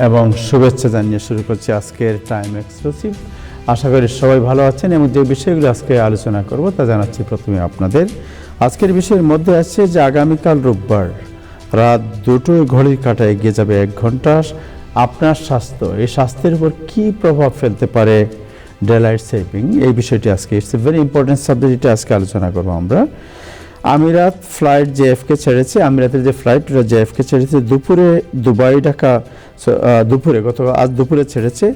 এবং শুভেচ্ছা জানিয়ে শুরু করছি আজকের টাইম এক্সক্লুসিভ। আশা করি সবাই ভালো আছেন এবং যে বিষয়গুলো আজকে আলোচনা করব তা জানাচ্ছি প্রথমে আপনাদের। আজকের বিষয়ের মধ্যে আছে যে আগামীকাল রোববার রাত 2টোয় ঘড়ির কাঁটায় এগিয়ে যাবে 1 ঘন্টা। আপনার স্বাস্থ্য, এই স্বাস্থ্যের উপর কী প্রভাব ফেলতে পারে ডেলাইট সেভিং, এই বিষয়টি আজকে it's a very important subject, এটা আজকে আলোচনা করবো আমরা। আমিরাত ফ্লাইট জেএফকে ছেড়েছে, আমিরাতের যে ফ্লাইট ওটা জেএফকে ছেড়েছে দুপুরে দুবাই ঢাকা, দুপুরে আজ দুপুরে ছেড়েছে।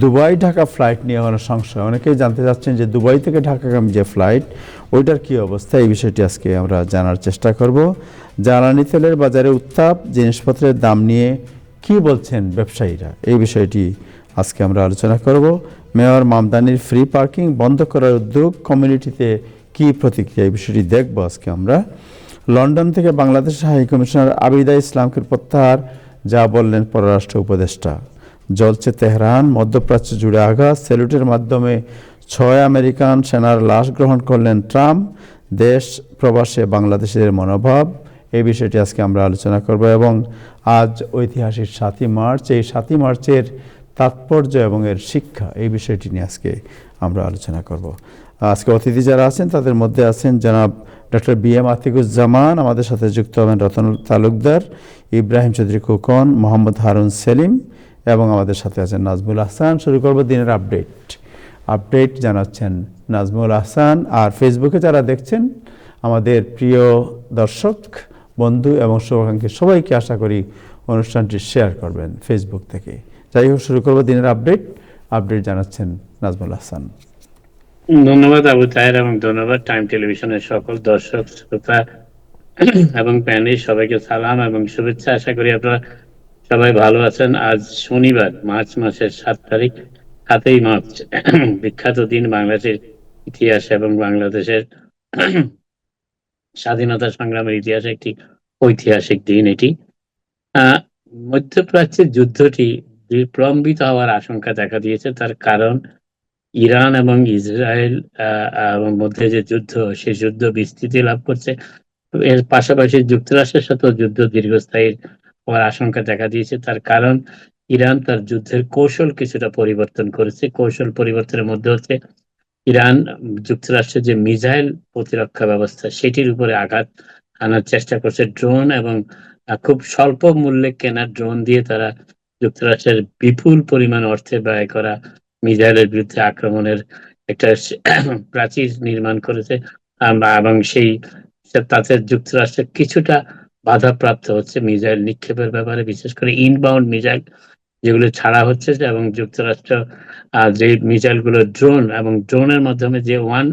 দুবাই ঢাকা ফ্লাইট নিয়ে কোনো সংশয়, অনেকেই জানতে চাচ্ছেন যে দুবাই থেকে ঢাকাগামী যে ফ্লাইট ওইটার কী অবস্থা, এই বিষয়টি আজকে আমরা জানার চেষ্টা করব। জ্বালানি তেলের বাজারে উত্তাপ, জিনিসপত্রের দাম নিয়ে কী বলছেন ব্যবসায়ীরা, এই বিষয়টি আজকে আমরা আলোচনা করব। মেয়র মামদানির ফ্রি পার্কিং বন্ধ করার উদ্যোগ, কমিউনিটিতে কী প্রতিক্রিয়া, এই বিষয়টি দেখব আজকে আমরা। লন্ডন থেকে বাংলাদেশের হাই কমিশনার আবিদা ইসলামকে প্রত্যাহার, যা বললেন পররাষ্ট্র উপদেষ্টা। জ্বলছে তেহরান, মধ্যপ্রাচ্য জুড়ে আঘাত, স্যালুটের মাধ্যমে 6 আমেরিকান সেনার লাশ গ্রহণ করলেন ট্রাম্প। দেশ প্রবাসে বাংলাদেশের মনোভাব, এই বিষয়টি আজকে আমরা আলোচনা করব। এবং আজ ঐতিহাসিক 7ই মার্চ, এই 7ই মার্চের তাৎপর্য এবং এর শিক্ষা, এই বিষয়টি নিয়ে আজকে আমরা আলোচনা করব। আজকে অতিথি যারা আছেন তাদের মধ্যে আছেন জনাব ডক্টর BM আতিকুজ্জামান, আমাদের সাথে যুক্ত হবেন রতন তালুকদার, ইব্রাহিম চৌধুরী খোকন, মোহাম্মদ হারুন সেলিম এবং আমাদের সাথে আছেন নাজমুল আহসান। শুরু করব দিনের আপডেট জানাচ্ছেন নাজমুল আহসান। আর ফেসবুকে যারা দেখছেন আমাদের প্রিয় দর্শক বন্ধু এবং শুভাকাঙ্ক্ষী সবাইকে আশা করি অনুষ্ঠানটি শেয়ার করবেন ফেসবুক থেকে। যাই হোক, শুরু করব দিনের আপডেট জানাচ্ছেন নাজমুল আহসান। ধন্যবাদ আবু তাহের এবং ধন্যবাদ টাইম টেলিভিশনের সকল দর্শক শ্রোতা এবং প্যানেল সবাইকে সালাম এবং শুভেচ্ছা। আশা করি আপনারা সবাই ভালো আছেন। আজ শনিবার মার্চ মাসের 7 তারিখ, 7ই মার্চ, বিখ্যাত দিন বাংলাদেশের ইতিহাস এবং বাংলাদেশের স্বাধীনতা সংগ্রামের ইতিহাসে একটি ঐতিহাসিক দিন এটি। মধ্যপ্রাচ্যের যুদ্ধটি বিলম্বিত হওয়ার আশঙ্কা দেখা দিয়েছে। তার কারণ ইরান এবং ইসরায়েল মধ্যে যে যুদ্ধ, সেই যুদ্ধ বিস্তৃতি লাভ করছে। এর পাশাপাশি যুক্তরাষ্ট্রের সাথে যুদ্ধ দীর্ঘস্থায়ী হওয়ার আশঙ্কা দেখা দিয়েছে। তার কারণ ইরান তার যুদ্ধের কৌশল কিছুটা পরিবর্তন করেছে। কৌশল পরিবর্তনের মধ্যে হচ্ছে ইরান যুক্তরাষ্ট্রের যে মিসাইল প্রতিরক্ষা ব্যবস্থা সেটির উপরে আঘাত আনার চেষ্টা করছে। ড্রোন এবং খুব স্বল্প মূল্যে কেনা ড্রোন দিয়ে তারা যুক্তরাষ্ট্রের বিপুল পরিমাণ অর্থে ব্যয় করা মিসাইলের বিরুদ্ধে আক্রমণের একটা প্রাচীর নির্মাণ করেছে। এবং সেই তাতে যুক্তরাষ্ট্রের কিছুটা বাধাপ্রাপ্ত হচ্ছে মিসাইল নিক্ষেপের ব্যাপারে, বিশেষ করে ইনবাউন্ড মিসাইল যেগুলো ছাড়া হচ্ছে। এবং যুক্তরাষ্ট্র যে মিসাইলগুলো ড্রোন এবং ড্রোনের মাধ্যমে যে ওয়ান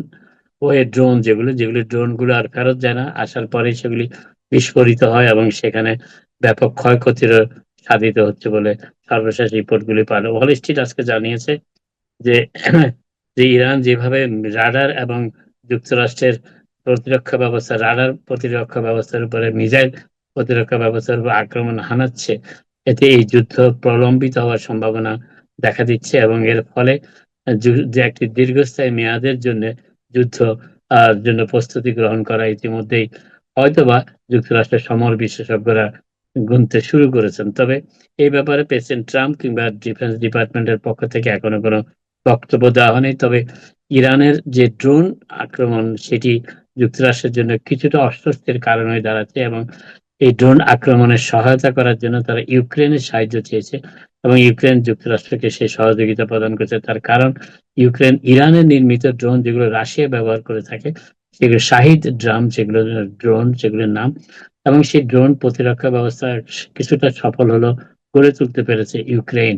ওয়ে ড্রোন, যেগুলো ড্রোনগুলো আর ফেরত যায় না, আসার পরে সেগুলি বিস্ফোরিত হয় এবং সেখানে ব্যাপক ক্ষয়ক্ষতির সাধিত হচ্ছে বলে সর্বশেষ রিপোর্টগুলি পাওয়া। ওয়াল স্ট্রিট আজকে জানিয়েছে যে ইরান যেভাবে রাডার এবং যুক্তরাষ্ট্রের প্রতিরক্ষা ব্যবস্থা, রাডার প্রতিরক্ষা ব্যবস্থার উপরে, মিসাইল প্রতিরক্ষা ব্যবস্থার উপর আক্রমণ হানাচ্ছে, এতে এই যুদ্ধ প্রলম্বিত হওয়ার সম্ভাবনা দেখা দিচ্ছে এবং এর ফলে যে একটি দীর্ঘস্থায়ী মেয়াদের জন্য যুদ্ধ জন্য প্রস্তুতি গ্রহণ করা ইতিমধ্যেই হয়তোবা যুক্তরাষ্ট্রের সমর বিশেষজ্ঞরা গুনতে শুরু করেছেন। তবে এই ব্যাপারে প্রেসিডেন্ট ট্রাম্প কিংবা ডিফেন্স ডিপার্টমেন্টের পক্ষ থেকে এখনো কোনো বক্তব্য দেওয়া হয়নি। তবে ইরানের যে ড্রোন আক্রমণ, সেটি যুক্তরাষ্ট্রের জন্য কিছুটা অস্বস্তির কারণ হয়ে দাঁড়াচ্ছে এবং এই ড্রোন আক্রমণের সহায়তা করার জন্য তারা ইউক্রেনের সাহায্য চেয়েছে এবং ইউক্রেন যুক্তরাষ্ট্রকে সেই সহযোগিতা প্রদান করছে। তার কারণ ইউক্রেন ইরানের নির্মিত ড্রোন, যেগুলো রাশিয়া ব্যবহার করে থাকে, সেগুলো শাহিদ ড্রোন সেগুলোর নাম, এবং সেই ড্রোন প্রতিরক্ষা ব্যবস্থা কিছুটা সফল হলো, গড়ে তুলতে পেরেছে ইউক্রেন।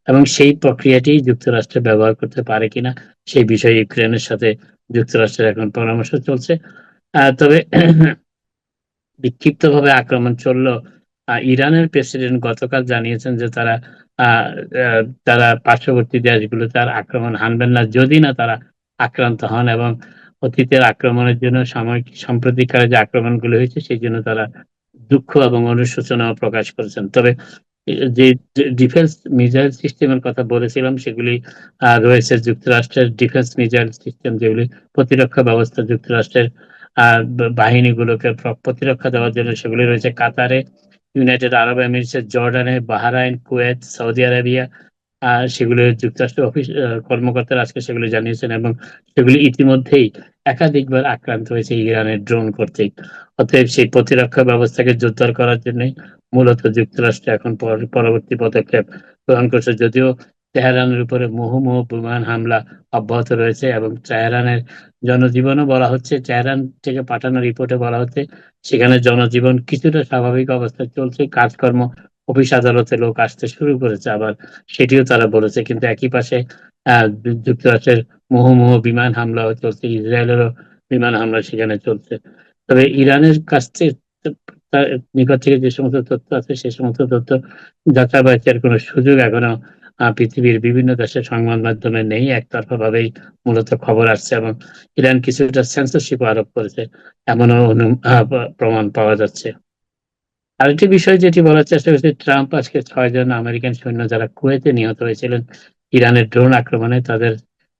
এবং সেই প্রক্রিয়াটি যুক্তরাষ্ট্র ব্যবহার করতে পারে কিনা সেই বিষয়ে ইউক্রেনের সাথে যুক্তরাষ্ট্রের এখন পরামর্শ চলছে। তবে বিক্ষিপ্তভাবে আক্রমণ চললো। ইরানের প্রেসিডেন্ট গতকাল জানিয়েছেন যে তারা পার্শ্ববর্তী দেশগুলোতে আর আক্রমণ হানবেন না যদি না তারা আক্রান্ত হন, এবং অতীতের আক্রমণের জন্য সাম্প্রতিককালে যে আক্রমণগুলো হয়েছে সেই জন্য তারা দুঃখ এবং অনুশোচনা প্রকাশ করেছেন। তবে যে ডিফেন্স মিসাইল সিস্টেমের কথা বলেছিলাম, সেগুলি রয়েছে যুক্তরাষ্ট্রের ডিফেন্স মিসাইল সিস্টেম, যেগুলি প্রতিরক্ষা ব্যবস্থা যুক্তরাষ্ট্রের বাহিনীগুলোকে প্রতিরক্ষা দেওয়ার জন্য, সেগুলি রয়েছে কাতারে ইউনাইটেড আরব এমিরেটস, জর্ডানে, বাহরাইন, কুয়েত, সৌদি আরবিয়া, সেগুলো যুক্তরাষ্ট্র অফিস কর্মকর্তারা আজকে সেগুলো জানিয়েছেন, এবং সেগুলি ইতিমধ্যেই একাধিকবার আক্রান্ত হয়েছে ইরানের ড্রোন কর্তৃক। অতএব সেই প্রতিরক্ষা ব্যবস্থাকে জোরদার করার জন্য মূলত যুক্তরাষ্ট্র এখন পরবর্তী পদক্ষেপ গ্রহণ করছে। যদিও তেহরানের উপরে মুহুর্মুহু বিমান হামলা অব্যাহত রয়েছে, এবং তেহরানের জনজীবনও বলা হচ্ছে, তেহরান থেকে পাঠানো রিপোর্টে বলা হচ্ছে সেখানে জনজীবন কিছুটা স্বাভাবিক অবস্থায় চলছে, কাজকর্ম, অফিস আদালতে লোক আসতে শুরু করেছে আবার, সেটিও তারা বলেছে। কিন্তু একই পাশে যুক্তরাষ্ট্রের মুহুর্মুহু বিমান হামলাও চলছে, ইসরায়েলেরও বিমান হামলা সেখানে চলছে। তবে ইরানের কাছ থেকে তার নিকট থেকে যে সমস্ত তথ্য আছে সে সমস্ত তথ্য যাচাই বাছাইয়ের কোনো সুযোগ এখনো পৃথিবীর বিভিন্ন দেশের সংবাদ মাধ্যমে নেই। একতরফা ভাবেই মূলত খবর আসছে, এবং ইরান কিছুটা সেন্সরশিপ আরোপ করেছে এমনও প্রমাণ পাওয়া যাচ্ছে। আরেকটি বিষয় যেটি বলার চেষ্টা করেছে, ট্রাম্প আজকে 6 জন আমেরিকান সৈন্য যারা কুয়েতে নিহত হয়েছিলেন ইরানের ড্রোন আক্রমণে, তাদের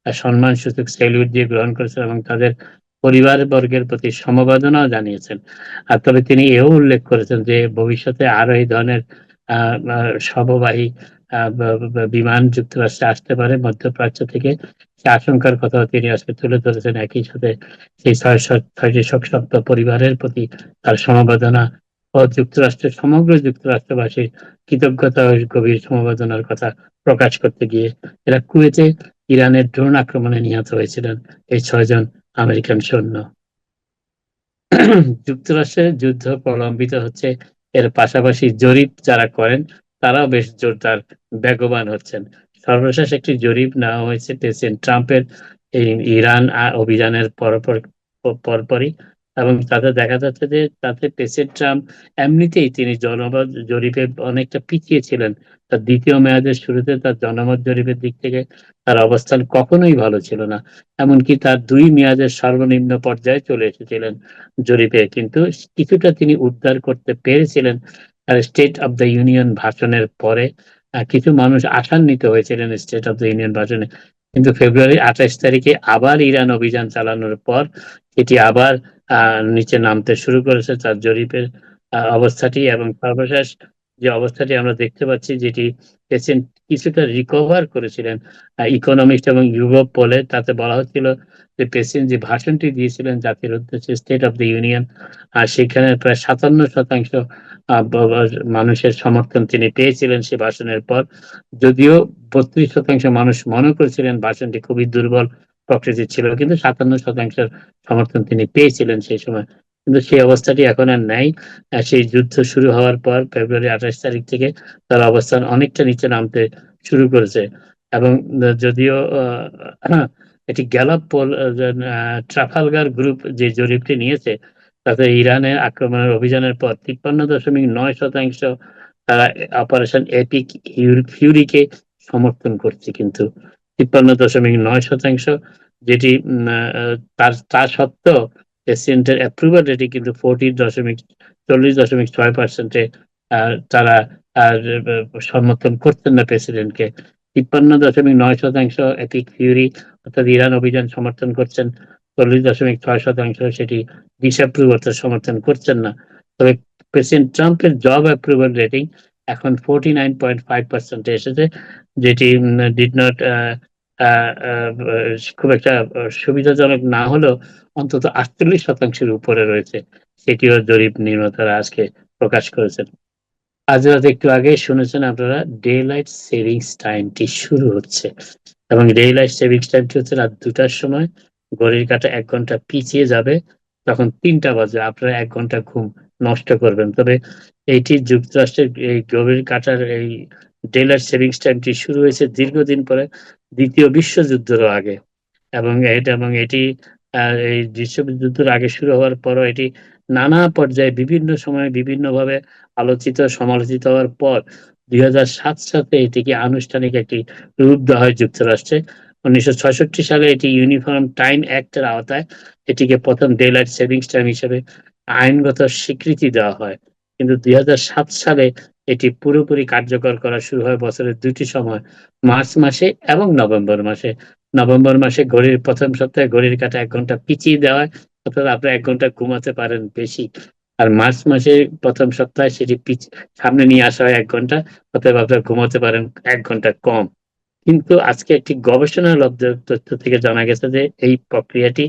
সম্মানসূচক স্যালুট দিয়ে গ্রহণ করেছেন এবং তাদের পরিবার বর্গের প্রতি সমবেদনাও জানিয়েছেন। আর তবে তিনি এও উল্লেখ করেছেন যে ভবিষ্যতে আরো এই ধরনের সর্ববাহী বিমান যুক্তরাষ্ট্রে আসতে পারে মধ্যপ্রাচ্য থেকে, সে আশঙ্কার কথা তিনি আজকে তুলে ধরেছেন। একই সাথে সেই 6টি শোকসপ্ত পরিবারের প্রতি তার সমবেদনা ও সমগ্র যুক্তরাষ্ট্রবাসীর কৃতজ্ঞতা ও গভীর সমবেদনার কথা প্রকাশ করতে গিয়ে এরা কুয়েতে ইরানের ড্রোন আক্রমণে নিহত হয়েছিলেন এই 6 জন আমেরিকান সৈন্য। যুক্তরাষ্ট্রের যুদ্ধ প্রলম্বিত হচ্ছে, এর পাশাপাশি জরিপ যারা করেন তারাও বেশ জোরদার বেগবান হচ্ছেন। সর্বশেষ একটি জরিপ নেওয়া হয়েছে প্রেসিডেন্ট ট্রাম্পের এই ইরান অভিযানের পরপরই, এবং তাতে দেখা যাচ্ছে যে তাতে প্রেসিডেন্ট ট্রাম্প এমনিতেই তিনি জনমত জরিপে অনেকটা পিছিয়ে ছিলেন। তার দ্বিতীয় মেয়াদের শুরুতে তার জনমত জরিপের দিক থেকে তার অবস্থান কখনোই ভালো ছিল না, এমনকি তার 2 মেয়াদের সর্বনিম্ন পর্যায়ে চলে এসেছিলেন জরিপে। কিন্তু কিছুটা তিনি উদ্ধার করতে পেরেছিলেন তার স্টেট অব দ্য ইউনিয়ন ভাষণের পরে। কিছু মানুষ আশান্বিত হয়েছিলেন স্টেট অব দ্য ইউনিয়ন ভাষণে, কিন্তু ফেব্রুয়ারি 28 তারিখে আবার ইরান অভিযান চালানোর পর এটি আবার নিচে নামতে শুরু করেছে তার জরিপের অবস্থাটি। এবং সর্বশেষ যে অবস্থাটি আমরা দেখতে পাচ্ছি, যেটি পেশেন্ট কিছুটা রিকভার করেছিলেন ইকোনমিস্ট এবং ইউরোপ পোলে, তাতে বলা হচ্ছিল যে প্রেসিডেন্ট যে ভাষণটি দিয়েছিলেন জাতির উদ্দেশ্যে স্টেট অফ দ্য ইউনিয়ন, আর সেখানে প্রায় 57% মানুষের সমর্থন তিনি পেয়েছিলেন সে ভাষণের পর। যদিও 32% মানুষ মনে করেছিলেন ভাষণটি খুবই দুর্বল প্রকৃতির ছিল, কিন্তু 57% সমর্থন তিনি পেয়েছিলেন সেই সময়। কিন্তু সেই অবস্থাটি এখন আর নাই। সেই যুদ্ধ শুরু হওয়ার পর ফেব্রুয়ারি 28 তারিখ থেকে তার অবস্থান অনেকটা নিচে নামতে শুরু করেছে। এবং যদিও এটি গ্যালাপ পোল, ট্রাফালগার গ্রুপ যে জরিপটি নিয়েছে, তাতে ইরানের আক্রমণের অভিযানের পর 53.9% তারা অপারেশন এপিক ফিউরিকে সমর্থন করছে, কিন্তু 53.9%, যেটি তা সত্ত্বেও প্রেসিডেন্টের অ্যাপ্রুভাল রেটিং কিন্তু 40.6%-এ তারা সমর্থন করছেন না প্রেসিডেন্টকে। 53.9% এপিক ফিউরি অর্থাৎ ইরান অভিযান সমর্থন করছেন, 40.6% সেটি ডিসঅ্যাপ্রুভ অর্থাৎ সমর্থন করছেন না। তবে প্রেসিডেন্ট ট্রাম্পের জব অ্যাপ্রুভাল রেটিং এখন 49.5%-এ এসেছে, যেটি ডিড নট খুব একটা সুবিধাজনক না হলেও অন্তত 48%-এর উপরে রয়েছে, সেটিও জরিপ নির্মাতারা আজকে প্রকাশ করেছেন। আজ রাত একটু আগে শুনেছেন আপনারা ডে লাইট সেভিংস টাইমটি শুরু হচ্ছে, এবং ডে লাইট সেভিংস টাইমটি হচ্ছে রাত 2টার সময় ঘড়ির কাঁটা 1 ঘন্টা পিছিয়ে যাবে, তখন 3টা বাজে আপনারা 1 ঘন্টা ঘুম নষ্ট করবেন। তবে এইটি যুক্তরাষ্ট্রের এই ঘড়ির কাঁটার এই ডে লাইট সেভিংস টাইমটি শুরু হয়েছে দীর্ঘদিন পরে, দ্বিতীয় বিশ্বযুদ্ধেরও আগে। এবং এটি এই বিশ্বযুদ্ধের আগে শুরু হওয়ার পরও এটি নানা পর্যায়ে বিভিন্ন সময়ে বিভিন্নভাবে আলোচিত সমালোচিত হওয়ার পর 2007 সালে এটিকে আনুষ্ঠানিক একটি রূপ দেওয়া হয় যুক্তরাষ্ট্রে। 1966 সালে এটি ইউনিফর্ম টাইম অ্যাক্টের আওতায় এটিকে প্রথম ডে লাইট সেভিংস টাইম হিসেবে আইনগত স্বীকৃতি দেওয়া হয়। কিন্তু 2007 সালে এটি পুরোপুরি কার্যকর করা শুরু হয় বছরের 2টি সময়, মার্চ মাসে এবং নভেম্বর মাসে। নভেম্বর মাসে ঘড়ির প্রথম সপ্তাহে ঘড়ির কাঁটা 1 ঘন্টা পিছিয়ে দেওয়া হয়, অর্থাৎ আপনি 1 ঘন্টা ঘুমাতে পারেন বেশি। আর মার্চ মাসে প্রথম সপ্তাহে সেটি সামনে নিয়ে আসা হয় 1 ঘন্টা, অতএব আপনারা ঘুমাতে পারেন 1 ঘন্টা কম। কিন্তু আজকে একটি গবেষণালব্ধ তথ্য থেকে জানা গেছে যে এই প্রক্রিয়াটি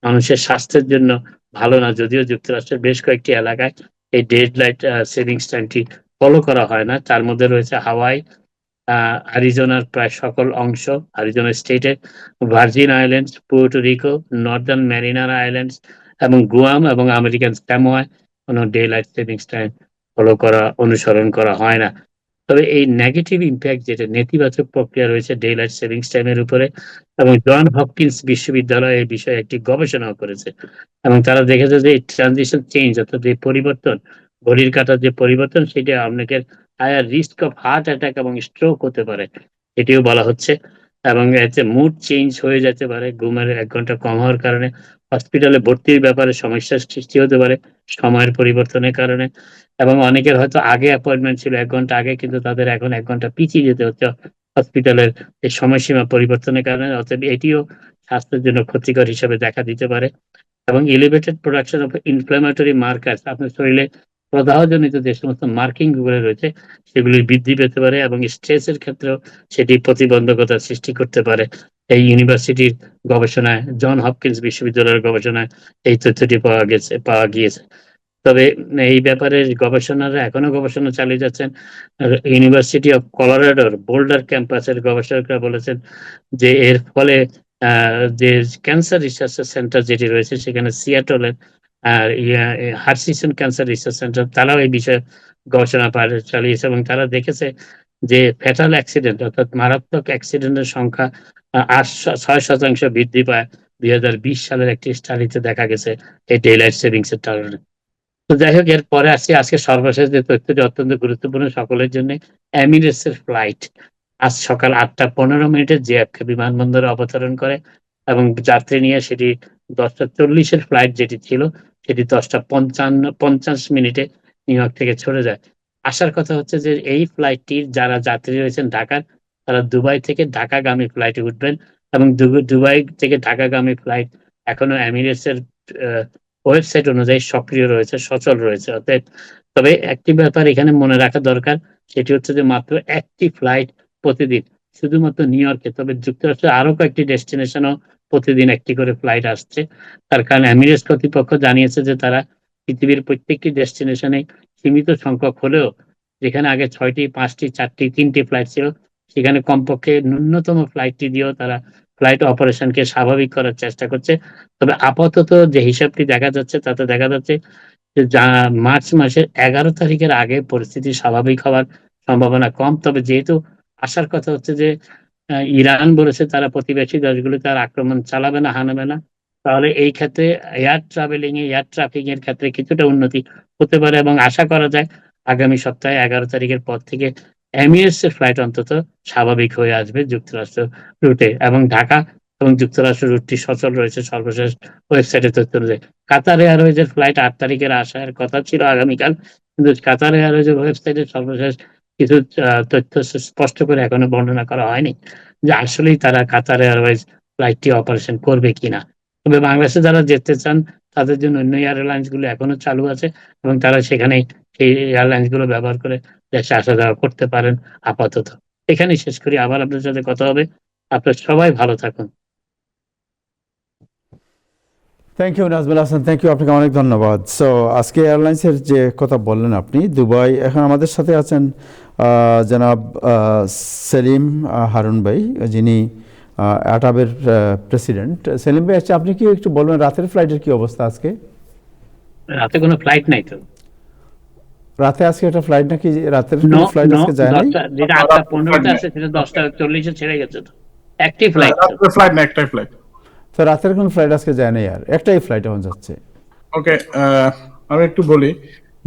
মানুষের স্বাস্থ্যের জন্য ভালো না। যদিও যুক্তরাষ্ট্রের বেশ কয়েকটি এলাকায় এই ডে লাইট সেভিংস টাইমটি ফলো করা হয় না। তার মধ্যে রয়েছে হাওয়াই, আরিজোনার প্রায় সকল অংশ, আরিজোনা স্টেটের Virgin Islands, Puerto Rico, Northern Mariana Islands এবং গুয়াম এবং আমেরিকান স্যামোয়ায় কোনো ডে লাইট সেভিংস টাইম অনুসরণ করা হয় না। তবে এই নেগেটিভ ইমপ্যাক্ট, যেটা নেতিবাচক প্রক্রিয়া রয়েছে ডে লাইট সেভিংস টাইমের উপরে, এবং জন হপকিন্স বিশ্ববিদ্যালয় এই বিষয়ে একটি গবেষণাও করেছে এবং তারা দেখেছে যে ট্রানজিশন চেঞ্জ, অর্থাৎ এই পরিবর্তন, ঘড়ির কাঁটার যে পরিবর্তন, সেটা অনেকের higher risk of heart attack এবং স্ট্রোক হতে পারে, এটিও বলা হচ্ছে। এবং এতে মুড চেঞ্জ হয়ে যেতে পারে, ঘুমের 1 ঘন্টা কম হওয়ার কারণে হসপিটালে ভর্তির ব্যাপারে সমস্যার সৃষ্টি হতে পারে সময়ের পরিবর্তনের কারণে। এবং অনেকের হয়তো আগে অ্যাপয়েন্টমেন্ট ছিল 1 ঘন্টা আগে, কিন্তু তাদের এখন 1 ঘন্টা পিছিয়ে যেতে হচ্ছে হসপিটালের এই সময়সীমা পরিবর্তনের কারণে। অতএব এটিও স্বাস্থ্যের জন্য ক্ষতিকর হিসেবে দেখা দিতে পারে। এবং এলিভেটেড প্রোডাকশন অফ ইনফ্ল্যামেটরি মার্কারস, আপনার শরীরে প্রদাহজনিত যে সমস্ত মার্কিং গুলো রয়েছে সেগুলি বৃদ্ধি পেতে পারে এবং স্ট্রেসের ক্ষেত্রেও সেটি প্রতিবন্ধকতার সৃষ্টি করতে পারে। এই ইউনিভার্সিটির গবেষণায়, জন হপকিন্স বিশ্ববিদ্যালয়ের গবেষণায় এই তথ্যটি পাওয়া গিয়েছে। তবে এই ব্যাপারে গবেষণারা এখনো গবেষণা চালিয়ে যাচ্ছেন। ইউনিভার্সিটি অফ কলোরাডোর বোল্ডার ক্যাম্পাসের গবেষকরা বলেছেন যে এর ফলে যে ক্যান্সার রিসার্চ সেন্টার যেটি রয়েছে সেখানে সিয়াটলের হার্সিসন ক্যান্সার রিসার্চ সেন্টার, তারাও এই বিষয়ে গবেষণা চালিয়েছে এবং তারা দেখেছে যে ফ্যাটাল অ্যাক্সিডেন্ট, অর্থাৎ মারাত্মক অ্যাক্সিডেন্টের সংখ্যা 6% বৃদ্ধি পায় 2020 সালের একটি স্টাডিতে দেখা গেছে এই ডে লাইট সেভিংস এর কারণে। তো যাই হোক, এরপরে আসছি আজকে সর্বশেষ যে তথ্যটি অত্যন্ত গুরুত্বপূর্ণ সকলের জন্য। এমিরেটস এর ফ্লাইট আজ সকাল 8টা 15 JFK বিমানবন্দরে অবতরণ করে এবং যাত্রী নিয়ে সেটি 10টা 40 ফ্লাইট যেটি ছিল সেটি 10টা 50 নিউ ইয়র্ক থেকে ছড়ে যায়। আসার কথা হচ্ছে যে এই ফ্লাইটটির যারা যাত্রী রয়েছেন ঢাকার, তারা দুবাই থেকে ঢাকাগামী ফ্লাইটে উঠবেন এবং দুবাই থেকে ঢাকাগামী ফ্লাইট এখনো এমিরেটস এর ওয়েবসাইট অনুযায়ী সক্রিয় রয়েছে, সচল রয়েছে। অতএব তবে একটি ব্যাপার এখানে মনে রাখা দরকার, সেটি হচ্ছে যে মাত্র একটি ফ্লাইট প্রতিদিন শুধুমাত্র নিউ ইয়র্কে, তবে যুক্তরাষ্ট্রের আরো কয়েকটি ডেস্টিনেশনও প্রতিদিন একটি করে ফ্লাইট আসছে। তার কারণ এমিরেটস কর্তৃপক্ষ জানিয়েছে যে তারা পৃথিবীর প্রত্যেকটি ডেস্টিনেশনে সীমিত সংখ্যক হলেও, যেখানে আগে 6টি 5টি 4টি 3টি ফ্লাইট ছিল, সেখানে কমপক্ষে ন্যূনতম ফ্লাইটটি দিয়েও তারা ফ্লাইট অপারেশনকে স্বাভাবিক করার চেষ্টা করছে। তবে আপাতত যে হিসাবটি দেখা যাচ্ছে তাতে দেখা যাচ্ছে যে মার্চ মাসের 11 তারিখের আগে পরিস্থিতি স্বাভাবিক হওয়ার সম্ভাবনা কম। তবে যেহেতু আসার কথা হচ্ছে যে ইরান বলেছে তারা প্রতিবেশী দেশগুলোতে আর আক্রমণ চালাবে না, হানাবে না, তাহলে এই ক্ষেত্রে এয়ার ট্রাফিক এর ক্ষেত্রে কিছুটা উন্নতি হতে পারে এবং আশা করা যায় আগামী সপ্তাহে 11 তারিখের পর থেকে এমিরেটস এর ফ্লাইট অন্তত স্বাভাবিক হয়ে আসবে যুক্তরাষ্ট্র রুটে, এবং ঢাকা এবং যুক্তরাষ্ট্র রুটটি সচল রয়েছে সর্বশেষ ওয়েবসাইটে তথ্য অনুযায়ী। কাতার এয়ারওয়েজের ফ্লাইট 8 তারিখের আসার কথা ছিল আগামীকাল, কিন্তু কাতার এয়ারওয়েজের ওয়েবসাইটে সর্বশেষ কিছু তথ্য স্পষ্ট করে এখনো বর্ণনা করা হয়নি যে আসলেই তারা কাতার এয়ারওয়েজ ফ্লাইটটি অপারেশন করবে কিনা। তবে বাংলাদেশে যারা যেতে চান তাদের জন্য অন্য এয়ারলাইন্স গুলো এখনো চালু আছে এবং তারা সেখানে সেই এয়ারলাইন্স গুলো ব্যবহার করে দেশে আসা যাওয়া করতে পারেন আপাতত। এখানেই শেষ করি, আবার আপনার সাথে কথা হবে। আপনারা সবাই ভালো থাকুন। Thank you Nazmul Hasan, thank you, আপনাকে অনেক ধন্যবাদ। সো আজকে এয়ারলাইন্সের যে কথা বললেন আপনি দুবাই, এখন আমাদের সাথে আছেন জনাব সেলিম হারুন ভাই, যিনি অ্যাটাবের প্রেসিডেন্ট। সেলিম ভাই, আচ্ছা আপনি কি একটু বলবেন রাতের ফ্লাইটের কি অবস্থা আজকে? রাতে কোনো ফ্লাইট নাই তো। রাতে আজকে একটা ফ্লাইট নাকি, রাতের কোনো ফ্লাইট আজকে যায় নাই? যেটা 8টা 15 আছে সেটা 10টা 40 ছেড়ে গেছে তো, একটি ফ্লাইট না, একটাই ফ্লাইট। তো রাতের কোনো ফ্লাইট আজকে যায় নাই, আর একটাই ফ্লাইট এখন যাচ্ছে। ওকে, আমি একটু বলি।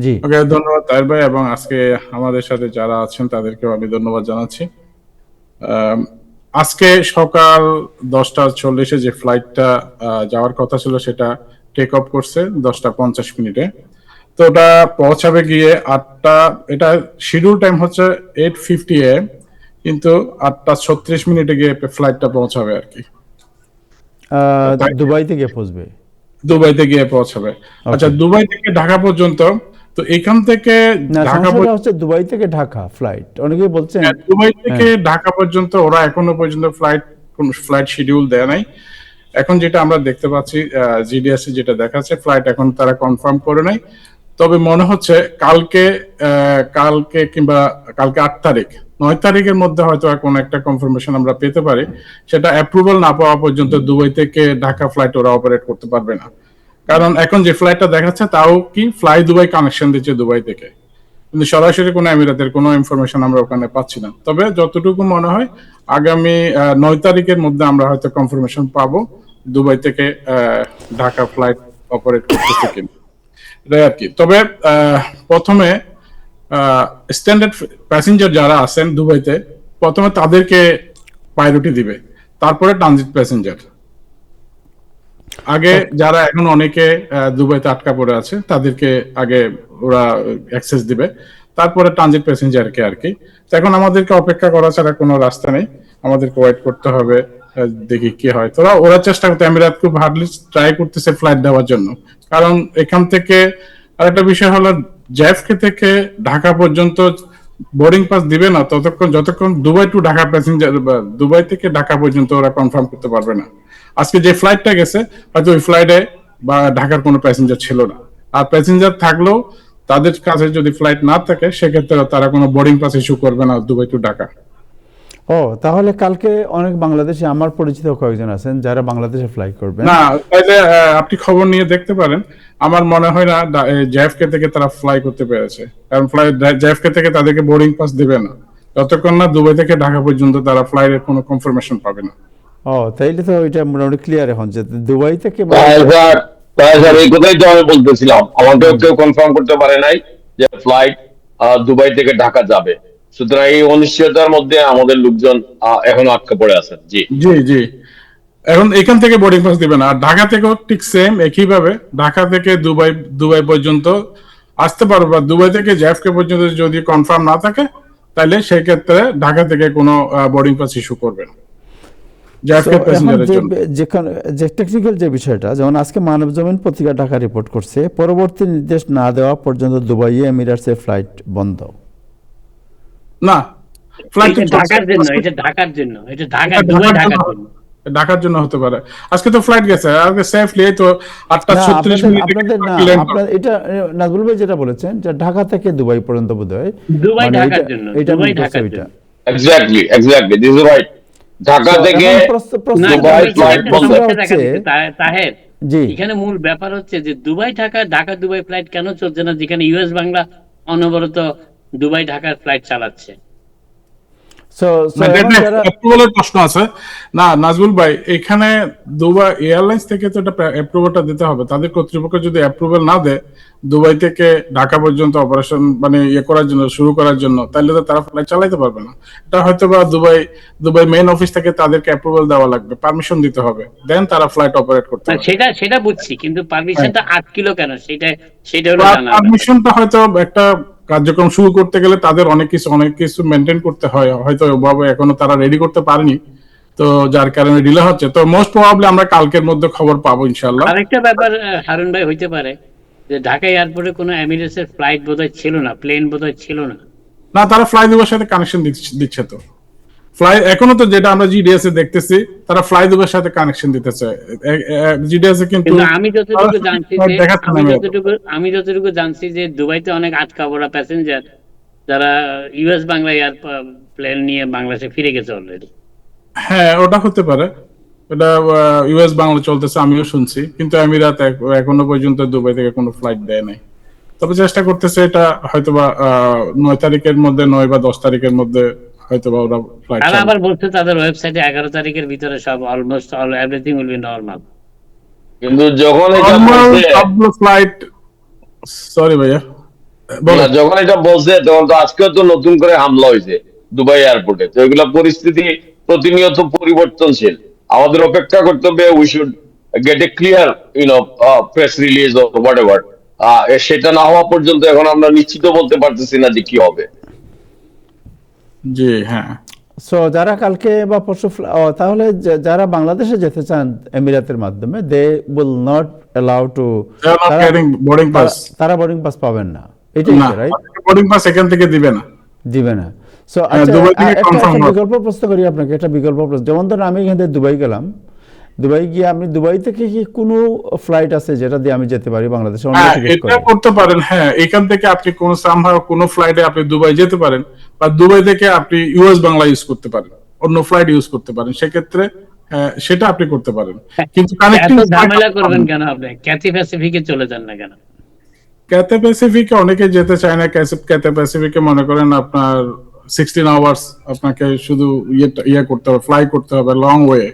জি ওকে, ধন্যবাদ তাহের ভাই, এবং আজকে আমাদের সাথে যারা আছেন তাদেরকেও আমি ধন্যবাদ জানাচ্ছি। আজকে সকাল 10টা 40 যে ফ্লাইটটা যাওয়ার কথা ছিল সেটা টেক অফ করছে 10টা 50 তো ওটা পৌঁছাবে গিয়ে 8টা, এটা শিডিউল টাইম হচ্ছে 8:50 AM, কিন্তু 8টা 36 গিয়ে ফ্লাইটটা পৌঁছাবে আর কি। দুবাই থেকে পৌঁছবে। দুবাইতে গিয়ে পৌঁছাবে। আচ্ছা, দুবাই থেকে ঢাকা পর্যন্ত, তো এখান থেকে না, ঢাকা সমস্যাটা হচ্ছে দুবাই থেকে ঢাকা ফ্লাইট, অনেকেই বলছেন। দুবাই থেকে ঢাকা পর্যন্ত ওরা এখনো পর্যন্ত কোন ফ্লাইট শিডিউল দেয় নাই। এখন যেটা আমরা দেখতে পাচ্ছি জিডিএসসি যেটা দেখাচ্ছে, ফ্লাইট এখন তারা কনফার্ম করে নাই। তবে মনে হচ্ছে কালকে কিংবা কালকে 8 তারিখ 9 তারিখের মধ্যে হয়তো কোনো একটা কনফার্মেশন আমরা পেতে পারি। সেটা অ্যাপ্রুভাল না পাওয়া পর্যন্ত দুবাই থেকে ঢাকা ফ্লাইট ওরা অপারেট করতে পারবে না। কারণ এখন যে ফ্লাইটটা দেখাচ্ছে তাও কি ফ্লাই দুবাই কানেকশন দিচ্ছে দুবাই থেকে, কিন্তু সরাসরি কোনো আমিরাতের কোনো ইনফরমেশন আমরা ওখানে পাচ্ছি না। তবে যতটুকু মনে হয় আগামী 9 তারিখের মধ্যে আমরা হয়তো কনফার্মেশন পাবো দুবাই থেকে ঢাকা ফ্লাইট অপারেট করতেছে কিনা, এটাই আর কি। তবে প্রথমে স্ট্যান্ডার্ড প্যাসেঞ্জার যারা আছেন দুবাইতে, প্রথমে তাদেরকে প্রায়োরিটি দিবে, তারপরে ট্রানজিট প্যাসেঞ্জার। আগে যারা এখন অনেকে দুবাইতে আটকা পড়ে আছে তাদেরকে আগে ওরা অ্যাক্সেস দিবে, তারপরে ট্রানজিট প্যাসেঞ্জারকে আর কি। তো এখন আমাদেরকে অপেক্ষা করা ছাড়া কোনো রাস্তা নেই, আমাদেরকে ওয়েট করতে হবে, দেখি কি হয়। তোরা ওরা চেষ্টা করতে, আমিরাত খুব হার্ডলি ট্রাই করতেছে ফ্লাইট দেওয়ার জন্য। কারণ এখান থেকে আরেকটা বিষয় হলো, জেএফকে থেকে ঢাকা পর্যন্ত বোর্ডিং পাস দিবে না যতক্ষণ দুবাই টু ঢাকা প্যাসেঞ্জার বা দুবাই থেকে ঢাকা পর্যন্ত ওরা কনফার্ম করতে পারবে না। আজকে যে ফ্লাইটটা গেছে হয়তো ওই ফ্লাইটে বা ঢাকার কোনো প্যাসেঞ্জার ছিল না, আর প্যাসেঞ্জার থাকলেও তাদের কাছে যদি ফ্লাইট না থাকে সেক্ষেত্রে তারা কোনো বোর্ডিং পাস ইস্যু করবে না দুবাই টু ঢাকা। ও, তাহলে কালকে অনেক বাংলাদেশি, আমার পরিচিত কয়েকজন আছেন যারা বাংলাদেশে ফ্লাই করবেন। না, তাইলে আপনি খবর নিয়ে দেখতে পারেন। আমার মনে হয় না জেএফকে থেকে তারা ফ্লাই করতে পেরেছে, কারণ জেএফকে থেকে তাদেরকে বোর্ডিং পাস দিবে না যতক্ষণ না দুবাই থেকে ঢাকা পর্যন্ত তারা ফ্লাইটের কোনো কনফার্মেশন পাবে না। ও, তাইলে তো এটা মোটামুটি ক্লিয়ার এখন যে দুবাই থেকে স্যার এই কথাই তো আমি বলতেছিলাম, আমাকেও কেউ কনফার্ম করতে পারে নাই যে ফ্লাইট দুবাই থেকে ঢাকা যাবে। সুতরাং এই অনিশ্চয়তার মধ্যে আমাদের লোকজন এখন আটকে পড়ে আছেন। জি জি জি, এখন এখান থেকে বোর্ডিং পাস দিবে না। আর ঢাকা থেকেও ঠিক সেম একইভাবে ঢাকা থেকে দুবাই পর্যন্ত আসতে পারবে, বা দুবাই থেকে জেএফকে পর্যন্ত যদি কনফার্ম না থাকে তাহলে সেই ক্ষেত্রে ঢাকা থেকে কোনো বোর্ডিং পাস ইস্যু করবে না জেএফকে প্যাসেঞ্জারের জন্য। যেখানে যে টেকনিক্যাল যে বিষয়টা, যেমন আজকে মানবজমিন পত্রিকা ঢাকা রিপোর্ট করছে, পরবর্তী নির্দেশ না দেওয়া পর্যন্ত দুবাই এমিরেটসের ফ্লাইট বন্ধ। না, ফ্লাইট ঢাকার জন্য, এটা ঢাকার জন্য, এটা দুবাই ঢাকার জন্য, ঢাকার জন্য হতে পারে। আজকে তো ফ্লাইট গেছে, আজকে সেফলি তো 8:36 এটা নাজবুল ভাই যেটা বলেছেন যে ঢাকা থেকে দুবাই পর্যন্ত বোধহয় দুবাই ঢাকার জন্য, দুবাই ঢাকার জন্য। Exactly this is right. Dhaka থেকে দুবাই ফ্লাইট বন্ধ তাহের, এখানে মূল ব্যাপার হচ্ছে যে দুবাই ঢাকা দুবাই ফ্লাইট কেন চলছে না, যেখানে ইউএস বাংলা অনবরত দুবাই ঢাকার ফ্লাইট চালাচ্ছে। প্রশ্ন আছে না নাজবুল ভাই, এখানে দুবাই এয়ারলাইন্স থেকে তো এটা অ্যাপ্রুভালটা দিতে হবে। তাদের কর্তৃপক্ষ যদি অ্যাপ্রুভাল না দেয় দুবাই থেকে ঢাকা পর্যন্ত অপারেশন মানে শুরু করার জন্য, তাহলে তো তারা ফ্লাইট চালাইতে পারবে না। এটা হয়তো বা দুবাই মেইন অফিস থেকে তাদেরকে অ্যাপ্রুভাল দেওয়া লাগবে, পারমিশন দিতে হবে, দেন তারা ফ্লাইট অপারেট করতে পারবে। সেটা বুঝছি, কিন্তু পারমিশনটা 8 কিলো কেন, সেটা হলো জানা। পারমিশনটা হয়তো একটা কার্যক্রম শুরু করতে গেলে তাদের অনেক কিছু মেনটেন করতে হয়, হয়তো ওভাবে এখনো তারা রেডি করতে পারেনি, তো যার কারণে ডিলে হচ্ছে। তো মোস্ট প্রবাবলি আমরা কালকের মধ্যে খবর পাবো ইনশাআল্লাহ। আরেকটা ব্যাপার হারুন ভাই হইতে পারে যে ঢাকা এয়ারপোর্টে কোনো এমিরেটস এর ফ্লাইট বোধহয় ছিল না, প্লেন বোধহয় ছিল না। না, তারা ফ্লাই দুবার সাথে কানেকশন দিচ্ছে তো। ফ্লাই এখনো তো যেটা আমরা জিডিএস এ দেখতেছি, তারা ফ্লাই দুবার সাথে কানেকশন দিতেছে জিডিএস এ। কিন্তু আমি যতটুকু জানছি যে দুবাইতে অনেক আটকা পড়া প্যাসেঞ্জার যারা ইউএস বাংলা এয়ার প্লেন নিয়ে বাংলাদেশে ফিরে গেছে অলরেডি। হ্যাঁ, ওটা হতে পারে, এটা ইউএস বাংলা চলতেছে আমিও শুনছি, কিন্তু আমিরাত এখনো পর্যন্ত দুবাই থেকে কোনো ফ্লাইট দেয় নাই। তবে চেষ্টা করতেছে এটা হয়তোবা 9 তারিখের মধ্যে, 9 বা 10 তারিখের মধ্যে হয়তোবা ওরা ফ্লাইট। তারা আবার বলছে তাদের ওয়েবসাইটে 11 তারিখের ভিতরে সব almost everything will be normal. কিন্তু যখন এটা সবগুলো ফ্লাইট, সরি ভাইয়া, যখন এটা বলছে তখন তো আজকেও তো নতুন করে হামলা হয়েছে দুবাই এয়ারপোর্টে। তো এগুলো পরিস্থিতি প্রতিনিয়ত পরিবর্তনশীল, আমাদের অপেক্ষা করতে হবে। We should get A clear press release or whatever. সেটা না হওয়া পর্যন্ত এখন আমরা নিশ্চিত বলতে পারতেছি না যে কি হবে। জি হ্যাঁ, সো যারা কালকে বা পরশু তাহলে যারা বাংলাদেশে যেতে চান এমিরাতের মাধ্যমে they will not allow to, They are not carrying boarding pass. তারা বোর্ডিং পাস পাবেন না, এটাই না, রাইট? বোর্ডিং পাস এখান থেকে দিবে না। দিবে না। সো হ্যাঁ, আচ্ছা, দুবাই থেকে একটা confirm হবে। বিকল্প প্রশ্ন করি আপনাকে, একটা বিকল্প প্রশ্ন। যেমন ধরুন আমি এখান থেকে দুবাই গেলাম, দুবাই গিয়ে আমি দুবাই থেকে কি কোনো ফ্লাইট আছে যেটা দিয়ে আমি যেতে পারি বাংলাদেশে অন্য হ্যাঁ, টিকিট এটা করে? করতে পারেন। হ্যাঁ, এখান থেকে আপনি কোন সামহাও কোন ফ্লাইটে আপনি দুবাই যেতে পারেন, বা দুবাই থেকে আপনি ইউএস বাংলা ইউজ করতে পারেন, অন্য ফ্লাইট ইউজ করতে পারেন। সেক্ষেত্রে হ্যাঁ, সেটা আপনি করতে পারেন, কিন্তু কানেক্টিং এত ঝামেলা করবেন কেন আপনি? ক্যাথি প্যাসিফিকে চলে যান না কেন? ক্যাথে প্যাসিফিকে অনেকে যেতে চায় না। ক্যাথে প্যাসিফিকে মনে করেন আপনার 16 আওয়ার্স আপনাকে শুধু ইয়ে করতে হবে, ফ্লাই করতে হবে লং ওয়ে,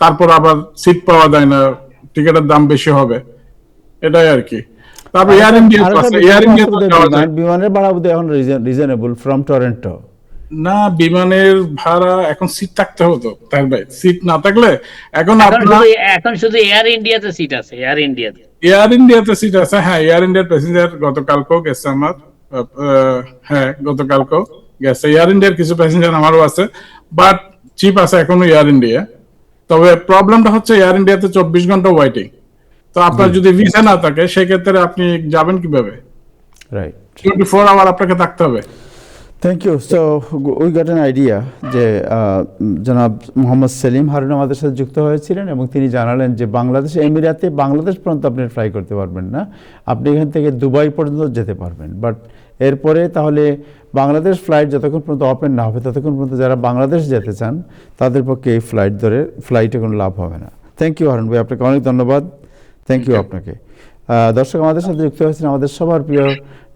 তারপর আবার সিট পাওয়া যায় না, টিকেটের দাম বেশি হবে, এটাই আর কি। তারপর এয়ার ইন্ডিয়া আছে, এয়ার ইন্ডিয়া যাওয়া যায়। বিমানের ভাড়া বোধহয় এখন রিজনেবল ফ্রম টরন্টো। না, বিমানের ভাড়া এখন সিট থাকতে হতো তাই ভাই, সিট না থাকলে এখন আপনার এখন শুধু এয়ার ইন্ডিয়াতে সিট আছে, এয়ার ইন্ডিয়াতে। এয়ার ইন্ডিয়াতে সিট আছে। হ্যাঁ, এয়ার ইন্ডিয়ার প্যাসেঞ্জার গতকালকেও গেছে আমার, হ্যাঁ গতকালকেও গেছে। এয়ার ইন্ডিয়ার কিছু প্যাসেঞ্জার আমারও আছে, বাট চিপ আছে এখনো এয়ার ইন্ডিয়া। তবে প্রবলেমটা হচ্ছে এয়ার ইন্ডিয়াতে 24 ঘন্টা ওয়েটিং। তো আপনার যদি ভিসা না থাকে সেক্ষেত্রে আপনি যাবেন কিভাবে? রাইট। 24 আওয়ার আপনাকে থাকতে হবে। Thank you. So we got an idea যে জনাব মোহাম্মদ সেলিম হারুন আমাদের সাথে যুক্ত হয়েছিলেন এবং তিনি জানালেন যে বাংলাদেশ এমিরাতে বাংলাদেশ পর্যন্ত আপনি ফ্লাই করতে পারবেন না, আপনি এখান থেকে দুবাই পর্যন্ত যেতে পারবেন। বাট এরপরে তাহলে বাংলাদেশ ফ্লাইট যতক্ষণ পর্যন্ত ওপেন না হবে ততক্ষণ পর্যন্ত যারা বাংলাদেশ যেতে চান তাদের পক্ষে এই ফ্লাইটে কোনো লাভ হবে না। থ্যাংক ইউ হারুন ভাই, আপনাকে অনেক ধন্যবাদ। থ্যাংক ইউ আপনাকে। দর্শক, আমাদের সাথে যুক্ত হয়েছেন আমাদের সবার প্রিয়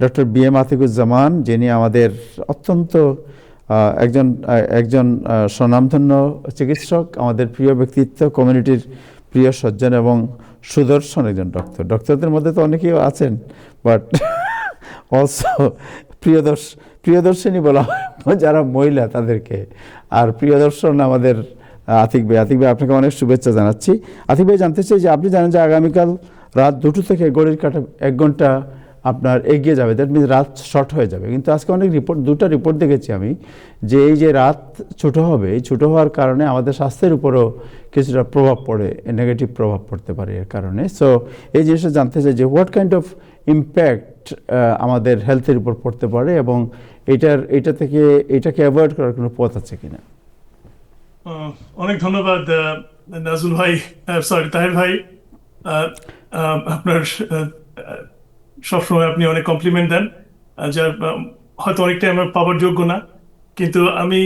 ডক্টর BM আতিকুজ্জামান, যিনি আমাদের অত্যন্ত একজন স্বনামধন্য চিকিৎসক, আমাদের প্রিয় ব্যক্তিত্ব, কমিউনিটির প্রিয় সজ্জন এবং সুদর্শন একজন ডক্টর। ডক্টরদের মধ্যে তো অনেকেই আছেন, বাট অলসো প্রিয়দর্শিনী বলা হয় যারা মহিলা তাদেরকে। আর প্রিয়দর্শন আমাদের আতিক ভাই। আতিক ভাই, আপনাকে অনেক শুভেচ্ছা জানাচ্ছি। আতিক ভাই, জানতে চাই যে আপনি জানেন যে আগামীকাল রাত 2টো থেকে ঘড়ির কাঁটা 1 ঘন্টা আপনার এগিয়ে যাবে, দ্যাট মিনস রাত শর্ট হয়ে যাবে। কিন্তু আজকে অনেক দুটো রিপোর্ট দেখেছি আমি যে এই যে রাত ছোট হবে, এই ছোটো হওয়ার কারণে আমাদের স্বাস্থ্যের উপরও কিছুটা প্রভাব পড়ে, নেগেটিভ প্রভাব পড়তে পারে এর কারণে। সো এই জিনিসটা জানতে চাই যে হোয়াট কাইন্ড অফ ইম্প্যাক্ট আমাদের হেলথের উপর পড়তে পারে এবং এটাকে অ্যাভয়েড করার কোনো পথ আছে কিনা? অনেক ধন্যবাদ নাজুল ভাই, সরি তাহের ভাই। আপনার সবসময় আপনি অনেক কমপ্লিমেন্ট দেন, যা হয়তো অনেকটাই আমার পাওয়ার যোগ্য না, কিন্তু আমি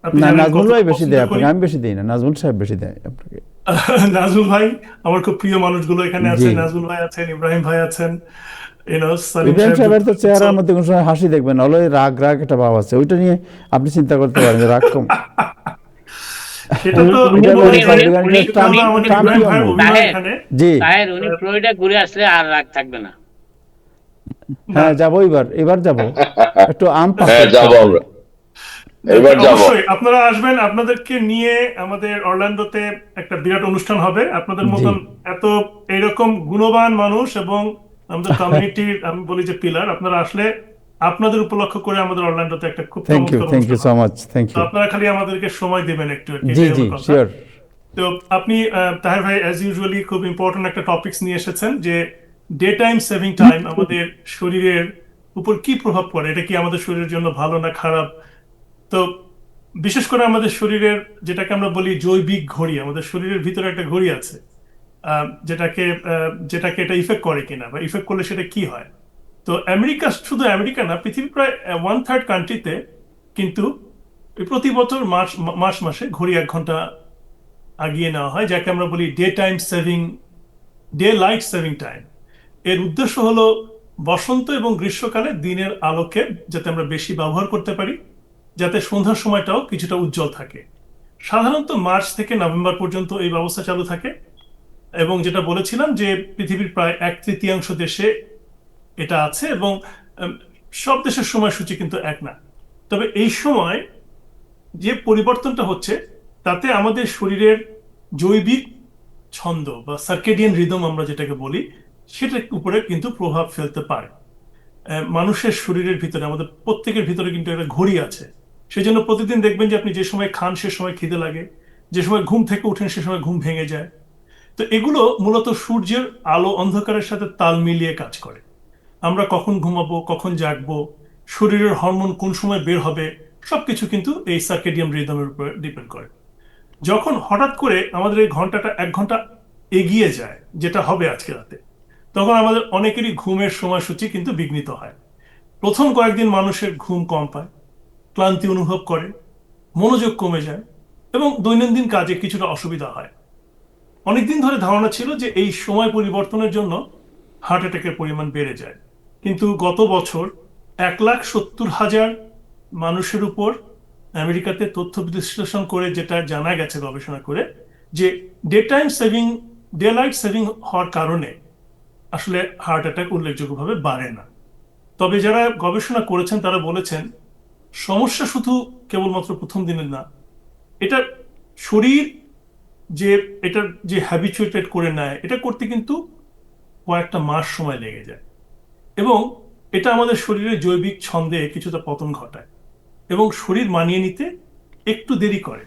না, নাজমুল ভাই বেশি দেয় আপনাকে, আমি বেশি দিই না, নাজমুল সাহেব বেশি দেয় আপনাকে। নাজমুল ভাই আমার খুব প্রিয় মানুষগুলো এখানে আছে, নাজমুল ভাই আছেন, ইব্রাহিম ভাই আছেন, ইব্রাহিম সাহেবের তো চেহারার মধ্যে কোনো সময় হাসি দেখবেন না, অলওয়েজ রাগ একটা ভাব আছে, ওইটা নিয়ে আপনি চিন্তা করতে পারেন যে রাগ কম। সেটা তো জি উনি ফ্লোরিডা ঘুরে আসলে আর রাগ থাকবে না। হ্যাঁ, যাবো এবার যাবো একটু হ্যাঁ, যাবো আমরা এবার যাবো। অবশ্যই আপনারা আসবেন, আপনাদেরকে নিয়ে আমাদের অরল্যান্ডোতে একটা বিরাট অনুষ্ঠান হবে। আপনাদের মতন এত এইরকম গুণবান মানুষ এবং আমাদের কমিউনিটির আমি বলি যে পিলার, আপনারা আসলে আপনাদের উপলক্ষ করে আমাদের অরল্যান্ডোতে একটা খুব thank you so much. Thank you. আপনারা খালি আমাদেরকে সময় দিবেন একটু। জি শিওর। তো আপনি তাহের ভাই অ্যাজ ইউজুয়ালি খুব ইম্পর্টেন্ট একটা টপিকস নিয়ে এসেছেন যে ডে টাইম সেভিং টাইম আমাদের শরীরের উপর কি প্রভাব পড়ে, এটা কি আমাদের শরীরের জন্য ভালো না খারাপ। তো বিশেষ করে আমাদের শরীরের যেটাকে আমরা বলি জৈবিক ঘড়ি, আমাদের শরীরের ভিতরে একটা ঘড়ি আছে যেটাকে এটা ইফেক্ট করে কিনা বা ইফেক্ট করলে সেটা কি হয়। তো শুধু আমেরিকা না, পৃথিবীর প্রায় 1/3 কান্ট্রিতে কিন্তু প্রতি বছর মার্চ মাসে ঘড়ি 1 ঘন্টা আগিয়ে নেওয়া হয়, যাকে আমরা বলি ডে লাইট সেভিং টাইম। এর উদ্দেশ্য হলো বসন্ত এবং গ্রীষ্মকালে দিনের আলোকে যাতে আমরা বেশি ব্যবহার করতে পারি, যাতে সন্ধ্যার সময়টাও কিছুটা উজ্জ্বল থাকে। সাধারণত মার্চ থেকে নভেম্বর পর্যন্ত এই ব্যবস্থা চালু থাকে এবং যেটা বলেছিলাম যে পৃথিবীর প্রায় 1/3 দেশে এটা আছে এবং সব দেশের সময়সূচি কিন্তু এক না। তবে এই সময় যে পরিবর্তনটা হচ্ছে তাতে আমাদের শরীরের জৈবিক ছন্দ বা সার্কেডিয়ান রিদম আমরা যেটাকে বলি সেটার উপরে কিন্তু প্রভাব ফেলতে পারে। মানুষের শরীরের ভিতরে, আমাদের প্রত্যেকের ভিতরে কিন্তু একটা ঘড়ি আছে সেই জন্য প্রতিদিন দেখবেন যে আপনি যে সময় খান সে সময় খিদে লাগে, যে সময় ঘুম থেকে উঠেন সে সময় ঘুম ভেঙে যায়। তো এগুলো মূলত সূর্যের আলো অন্ধকারের সাথে তাল মিলিয়ে কাজ করে। আমরা কখন ঘুমাবো, কখন জাগবো, শরীরের হরমোন কোন সময় বের হবে, সবকিছু কিন্তু এই সার্কেডিয়ান রিদমের উপর ডিপেন্ড করে। যখন হঠাৎ করে আমাদের এই ঘন্টাটা 1 ঘন্টা এগিয়ে যায়, যেটা হবে আজকে রাতে, তখন আমাদের অনেকেরই ঘুমের সময়সূচি কিন্তু বিঘ্নিত হয়। প্রথম কয়েকদিন মানুষের ঘুম কম পায়, ক্লান্তি অনুভব করে, মনোযোগ কমে যায় এবং দৈনন্দিন কাজে কিছুটা অসুবিধা হয়। অনেকদিন ধরে ধারণা ছিল যে এই সময় পরিবর্তনের জন্য হার্ট অ্যাটাকের পরিমাণ বেড়ে যায়, কিন্তু গত বছর 1,70,000 মানুষের উপর আমেরিকাতে তথ্য বিশ্লেষণ করে যেটা জানা গেছে গবেষণা করে, যে ডে লাইট সেভিং হওয়ার কারণে আসলে হার্ট অ্যাটাক উল্লেখযোগ্যভাবে বাড়ে না। তবে যারা গবেষণা করেছেন তারা বলেছেন সমস্যা শুধু কেবলমাত্র প্রথম দিনের না, এটা শরীর যে এটার যে হ্যাবিচুয়েটেড করে নেয়, এটা করতে কিন্তু কয়েকটা মাস সময় লেগে যায় এবং এটা আমাদের শরীরের জৈবিক ছন্দে কিছুটা পতন ঘটায় এবং শরীর মানিয়ে নিতে একটু দেরি করে।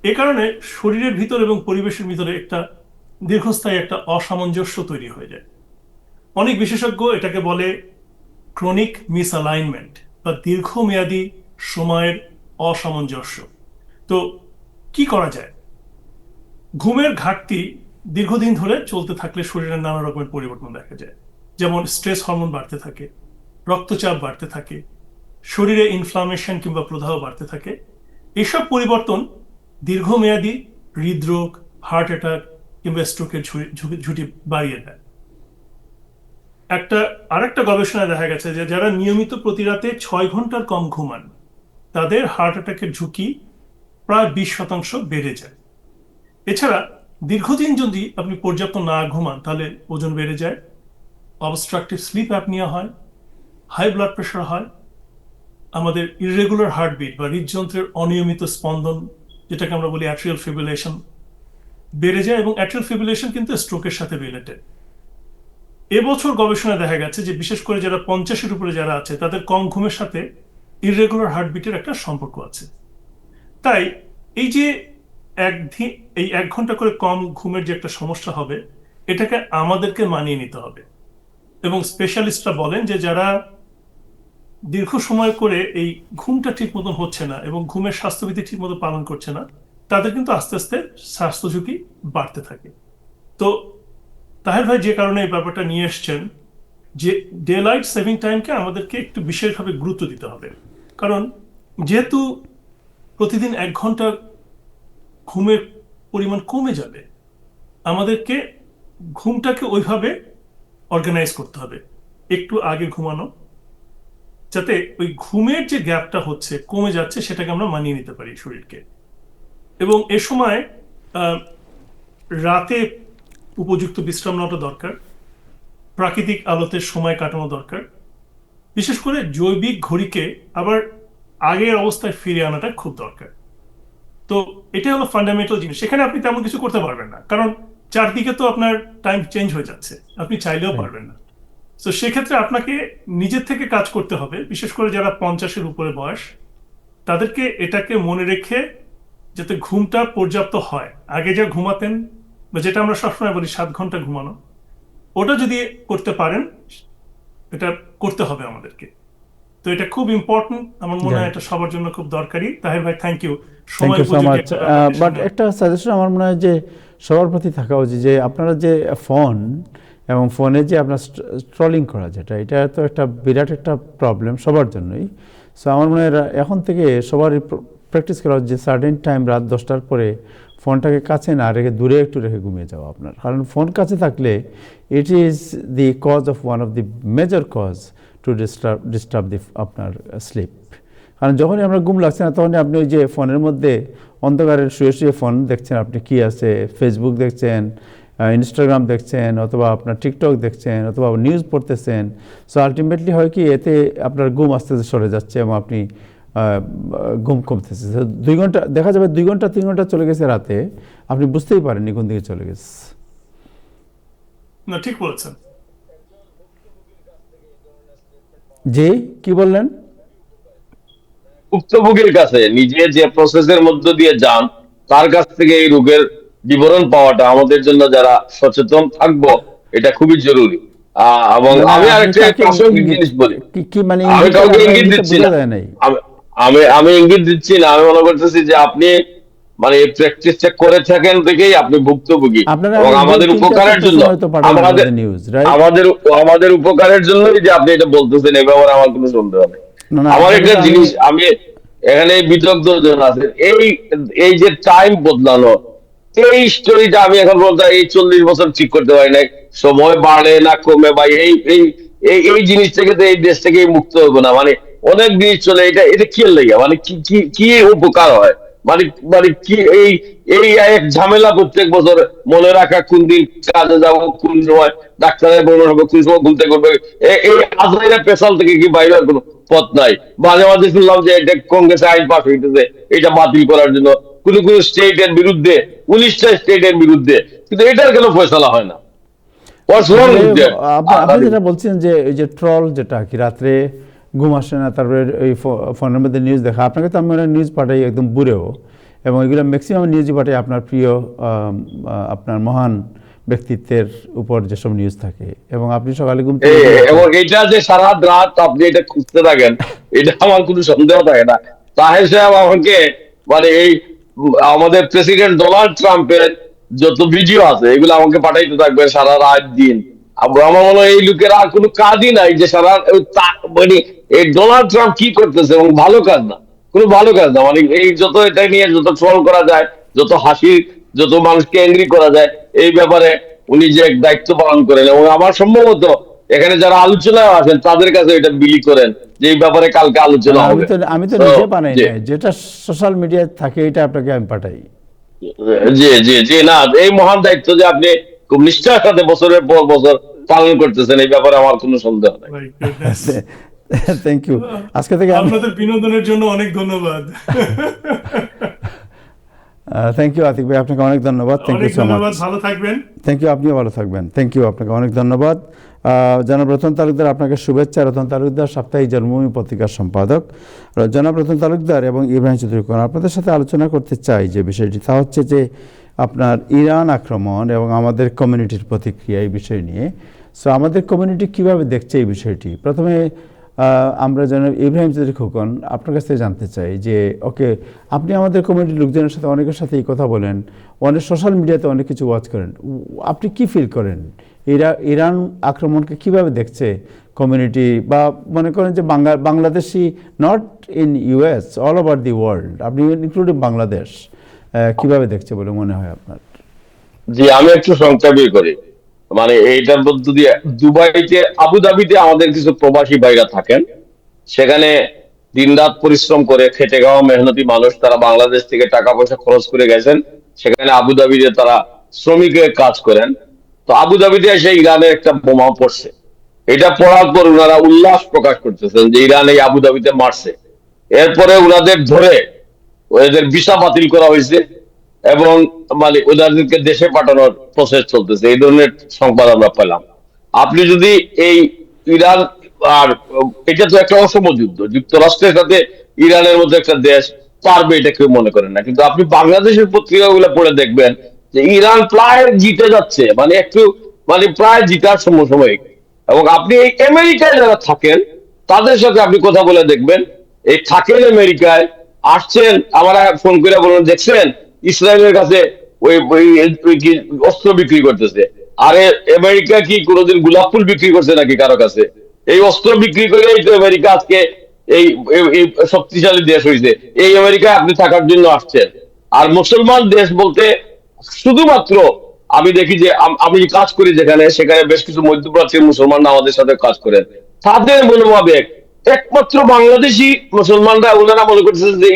এ কারণে শরীরের ভিতর এবং পরিবেশের ভিতরে একটা দীর্ঘস্থায়ী একটা অসামঞ্জস্য তৈরি হয়ে যায়। অনেক বিশেষজ্ঞ এটাকে বলে ক্রনিক মিসঅ্যালাইনমেন্ট বা দীর্ঘমেয়াদী সময়ের অসামঞ্জস্য। তো কি করা যায়? ঘুমের ঘাটতি দীর্ঘদিন ধরে চলতে থাকলে শরীরের নানা রকমের পরিবর্তন দেখা যায়, যেমন স্ট্রেস হরমোন বাড়তে থাকে, রক্তচাপ বাড়তে থাকে, শরীরে ইনফ্লামেশন কিংবা প্রদাহ বাড়তে থাকে। এসব পরিবর্তন দীর্ঘমেয়াদী হৃদরোগ, হার্ট অ্যাটাক কিংবা স্ট্রোকের ঝুঁকি বাড়িয়ে দেয়। আরেকটা গবেষণায় দেখা গেছে যে যারা নিয়মিত প্রতি রাতে 6 ঘন্টার কম ঘুমান তাদের হার্ট অ্যাটাকের ঝুঁকি প্রায় 20% বেড়ে যায়। এছাড়া দীর্ঘদিন যদি আপনি পর্যাপ্ত না ঘুমান তাহলে ওজন বেড়ে যায়, অবস্ট্রাকটিভ স্লিপ অ্যাপনিয়া হয়, হাই ব্লাড প্রেশার হয়, আমাদের ইররেগুলার হার্টবিট বা হৃদযন্ত্রের অনিয়মিত স্পন্দন, যেটাকে আমরা বলি অ্যাট্রিয়াল ফিব্রিলেশন, বেড়ে যায় এবং অ্যাট্রিয়াল ফিব্রিলেশন কিন্তু স্ট্রোকের সাথে রিলেটেড। এবছর গবেষণায় দেখা গেছে যে বিশেষ করে যারা 50-এর উপরে যারা আছে তাদের কম ঘুমের সাথে ইররেগুলার হার্টবিটের একটা সম্পর্ক আছে। তাই এই যে এই 1 ঘন্টা করে কম ঘুমের যে একটা সমস্যা হবে, এটাকে আমাদেরকে মানিয়ে নিতে হবে। এবং স্পেশালিস্টরা বলেন যে যারা দীর্ঘ সময় করে এই ঘুমটা ঠিক মতন হচ্ছে না এবং ঘুমের স্বাস্থ্যবিধি ঠিক মতো পালন করছে না, তাদের কিন্তু আস্তে আস্তে স্বাস্থ্য ঝুঁকি বাড়তে থাকে। তো তাহের ভাই যে কারণে এই ব্যাপারটা নিয়ে এসছেন যে ডে লাইট সেভিং টাইমকে আমাদেরকে একটু বিশেষভাবে গুরুত্ব দিতে হবে, কারণ যেহেতু প্রতিদিন 1 ঘন্টা ঘুমের পরিমাণ কমে যাবে, আমাদেরকে ঘুমটাকে ওইভাবে অর্গানাইজ করতে হবে, একটু আগে ঘুমানো, যাতে ওই ঘুমের যে গ্যাপটা হচ্ছে কমে যাচ্ছে সেটাকে আমরা মানিয়ে নিতে পারি শরীরকে। এবং এ সময় রাতে উপযুক্ত বিশ্রাম নেওয়াটা দরকার, প্রাকৃতিক আলোতে সময় কাটানো দরকার, বিশেষ করে জৈবিক ঘড়িকে আবার আগের অবস্থায় ফিরে আনাটা খুব দরকার। তো এটা হলো ফান্ডামেন্টাল জিনিস। সেখানে আপনি তেমন কিছু করতে পারবেন না, কারণ চারদিকে তো আপনার টাইম চেঞ্জ হয়ে যাচ্ছে, আপনি চাইলেও পারবেন না। তো সেক্ষেত্রে আপনাকে নিজের থেকে কাজ করতে হবে, বিশেষ করে যারা 50-এর উপরে বয়স, তাদেরকে এটাকে মনে রেখে যাতে ঘুমটা পর্যাপ্ত হয়। আগে যা ঘুমাতেন বা যেটা আমরা সবসময় বলি 7 ঘন্টা ঘুমানো, ওটা যদি করতে পারেন, এটা করতে হবে আমাদেরকে। তো এটা খুব ইম্পর্টেন্ট, আমার মনে হয় এটা সবার জন্য খুব দরকারি। তাহের ভাই, thank you. Thank you so much. But একটা সাজেশন আমার মনে হয় যে সবার প্রতি থাকা উচিত, যে আপনারা যে ফোন এবং ফোনে যে আপনার স্ক্রলিং করা, এটা তো একটা বিরাট একটা প্রবলেম সবার জন্যই। সো আমার মনে হয় এখন থেকে সবারই প্র্যাকটিস করা উচিত যে সার্টেন টাইম রাত 10টার পরে ফোনটাকে কাছে না রেখে দূরে একটু রেখে ঘুমিয়ে যাওয়া আপনার। কারণ ফোন কাছে থাকলে it is the cause of one of the major cause to disturb the আপনার স্লিপ। কারণ যখনই আমরা ঘুম লাগছে না তখনই আপনি ওই যে ফোনের মধ্যে অন্ধকারের শুয়ে শুয়ে ফোন দেখছেন, আপনি কি আছে, ফেসবুক দেখছেন, ইনস্টাগ্রাম দেখছেন, অথবা আপনার টিকটক দেখছেন, অথবা নিউজ পড়তেছেন। সো আলটিমেটলি হয় কি, এতে আপনার ঘুম আস্তে আস্তে সরে যাচ্ছে এবং আপনি ঘুম কমতেছে। 2 ঘন্টা দেখা যাবে, 2 ঘন্টা 3 ঘন্টা চলে গেছে রাতে, আপনি বুঝতেই পারেননি কোন দিকে চলে গেছে। না, ঠিক বলেছেন। জি, কি বললেন? ভুক্তভোগীর কাছে নিজে যে প্রসেসের মধ্য দিয়ে যান তার কাছ থেকে এই রোগের বিবরণ পাওয়াটা আমাদের জন্য যারা সচেতন থাকবো এটা খুবই জরুরি। এবং মানে আমি আপনি আরেকটা কাকে প্রাসঙ্গিক ইঙ্গিত জিনিস বলি, কি মানে আমি ইঙ্গিতটা কাউকে আপনার ইঙ্গিত ইঙ্গিতে দিচ্ছি বোঝা না, যায় নাই। আমি ইঙ্গিত দিচ্ছি না, আমি মনে করতেছি যে আপনি মানে এই প্র্যাকটিসটা করে থাকেন দেখেই আপনি ভুক্তভোগী, আপনারা এবং আবার আমাদের 2-3টা উপকারের তথ্য জন্য সময় তো পাঠান আমাদের আমাদের নিউজ, রাইট? আমাদের আমাদের উপকারের জন্যই যে আপনি এটা বলতেছেন এই ব্যাপারে আমার কোনো সন্দেহ নেই। না না, আমার আপনাকে একটা তো আমি জিনিস, আমি এখানে বিদগ্ধ জন আছেন, এই যে টাইম বদলানো, এই স্টোরিটা আমি এখন বলতে এই 40 বছর ঠিক করতে পারি নাই, সময় বাড়ে না কমে, বা এই এই এই এই জিনিস থেকে তো এই দেশ থেকে মুক্ত হবো না, মানে অনেক জিনিস চলে, এটা এটা কি লেগে, মানে কি কি কি উপকার হয়, মানে মানে কি এই এই এক ঝামেলা প্রত্যেক বছর মনে রাখা, কোন দিন কাজে যাবো, কোন সময় ডাক্তারের বর্ণনা হবে, কোন সময় ঘুরতে করবে, এই আজরাইলা পেশাল থেকে কি বাইরে আর কোনো পথ নাই। মাঝে মাঝে শুনলাম যে এটা কংগ্রেসে আইন পাস হইতেছে এটা বাতিল করার জন্য, কোন কোন স্টেটের বিরুদ্ধে, 19টা স্টেটের বিরুদ্ধে, কিন্তু এটার কেন ফয়সালা হয় না? What's wrong with that? আপনি যেটা বলছেন যে এই যে ট্রল যেটা কি রাত্রে ঘুম আসে না, তারপরে এই ফোনের মধ্যে নিউজ দেখা, আপনাকে তো আমরা নিউজ পাঠাই একদম বুড়েও, এবং এগুলো ম্যাক্সিমাম নিউজই পাঠাই আপনার প্রিয় আপনার মহান ব্যক্তিত্বের উপর যেসব নিউজ থাকে, এবং আপনি সকালে ঘুম থেকে এবং এটা যে সারা রাত আপনি এটা খুঁজতে থাকেন, এটা আমার কোনো সন্দেহ থাকে না। তাহের সাহেব আমাকে মানে এই আমাদের প্রেসিডেন্ট ডোনাল্ড ট্রাম্পের যত ভিডিও আছে এগুলো আমাকে পাঠাইতে থাকবে সারা রাত দিন। আমার মনে হয় এই লোকের আর কোনো কাজই নাই যে সারা মানে এই ডোনাল্ড ট্রাম্প কি করতেছে, এবং ভালো কাজ না, কোনো ভালো কাজ না, মানে এই যত এটা নিয়ে যত ট্রল করা যায়, যত হাসি, যত মানুষকে এংরি করা যায়, এই ব্যাপারে উনি যে এক দায়িত্ব পালন করেন, এবং আমার সম্ভবত এখানে যারা আলোচনায় আছেন তাদের কাছে এটা বিলি করেন যে এই ব্যাপারে কালকে আলোচনা হবে। আমি তো নিজে বানাই নাই, যেটা সোশ্যাল মিডিয়ায় থাকে এটা আপনাকে আমি পাঠাই। জি জি জি, না এই মহান দায়িত্ব যে আপনি খুব নিষ্ঠার সাথে বছরের পর বছর পালন করতেছেন এই ব্যাপারে আমার কোনো সন্দেহ নেই। My goodness. Thank you. আজকে থেকে আপনাদের বিনোদনের জন্য অনেক ধন্যবাদ। থ্যাংক ইউ আতিক ভাই, আপনাকে অনেক ধন্যবাদ। থ্যাংক ইউ অনেক সো মাচ। ধন্যবাদ, ভালো থাকবেন। থ্যাংক ইউ, আপনিও ভালো থাকবেন। থ্যাংক ইউ, আপনাকে অনেক ধন্যবাদ। জনাব রতন তালুকদার, আপনাকে শুভেচ্ছা। রতন তালুকদার সাপ্তাহিক জন্মভূমি পত্রিকার সম্পাদক। জনাব রতন তালুকদার এবং ইব্রাহিম চৌধুরী খোকন, আপনাদের সাথে আলোচনা করতে চাই যে বিষয়টি, তা হচ্ছে যে আপনার ইরান আক্রমণ এবং আমাদের কমিউনিটির প্রতিক্রিয়া এই বিষয় নিয়ে। সো আমাদের কমিউনিটি কীভাবে দেখছে এই বিষয়টি, প্রথমে আমরা জনাব ইব্রাহিম চৌধুরী খোকন আপনার কাছ থেকে জানতে চাই যে ওকে, আপনি আমাদের কমিউনিটির লোকজনের সাথে অনেকের সাথে এই কথা বলেন, অনেক সোশ্যাল মিডিয়াতে অনেক কিছু ওয়াচ করেন, আপনি কি ফিল করেন ইরান আক্রমণকে কিভাবে দেখছে কমিউনিটি, বা মনে করেন যে Bangladeshi, not in US, all over the world, আপনি ইনক্লুডিং বাংলাদেশ, কিভাবে দেখছে বলে মনে হয় আপনার? জি, আমি একটু সংক্ষেপে করি, মানে এইটার মধ্য দিয়ে দুবাইতে, আবুধাবিতে আমাদের কিছু প্রবাসী ভাইরা থাকেন, সেখানে দিনরাত পরিশ্রম করে খেটে খাওয়া মেহনতি মানুষ, তারা বাংলাদেশ থেকে টাকা পয়সা খরচ করে গেছেন, সেখানে আবুধাবিতে তারা শ্রমিকের কাজ করেন। তো আবুধাবিতে এসে ইরানের একটা বোমা পড়ছে, এটা পড়ার পর ওনারা উল্লাস প্রকাশ করতেছেন যে ইরান এই আবুধাবিতে মারছে। এরপরে ওনাদের ধরে ওদের ভিসা বাতিল করা হয়েছে, এবং মানে ওদেরকে দেশে পাঠানোর প্রসেস চলতেছে, এই ধরনের সংবাদ আমরা পেলাম। আপনি যদি এই ইরান, আর এটা তো একটা অসম যুদ্ধ, যুক্তরাষ্ট্রের সাথে ইরানের মধ্যে একটা দেশ পারবে এটা কেউ মনে করেন না, কিন্তু আপনি বাংলাদেশের পত্রিকাগুলো পড়ে দেখবেন যে ইরান প্রায় জিতে যাচ্ছে, মানে একটু মানে প্রায় জিতার সমসাময়িক। এবং আপনি এই আমেরিকায় যারা থাকেন তাদের সাথে আপনি কথা বলে দেখবেন, এই থাকেন আমেরিকায়, আসছেন, আমরা ফোন করে বলুন দেখছেন ইসরায়েলের কাছে ওই কি অস্ত্র বিক্রি করতেছে, আরে আমেরিকা কি কোনোদিন গোলাপ ফুল বিক্রি করছে নাকি কারো কাছে? এই অস্ত্র বিক্রি করে তো আমেরিকা আজকে এই এই শক্তিশালী দেশ হয়েছে। এই আমেরিকায় আপনি থাকার জন্য আসছেন। আর মুসলমান দেশ বলতে শুধুমাত্র আমি দেখি যে আমি কাজ করি যেখানে, সেখানে বেশ কিছু মধ্যপ্রাচ্যের মুসলমানরা আমাদের সাথে কাজ করেন, তাদের মনোভাবে একমাত্র বাংলাদেশি মুসলমানরা ওনারা মনে করতেছে যে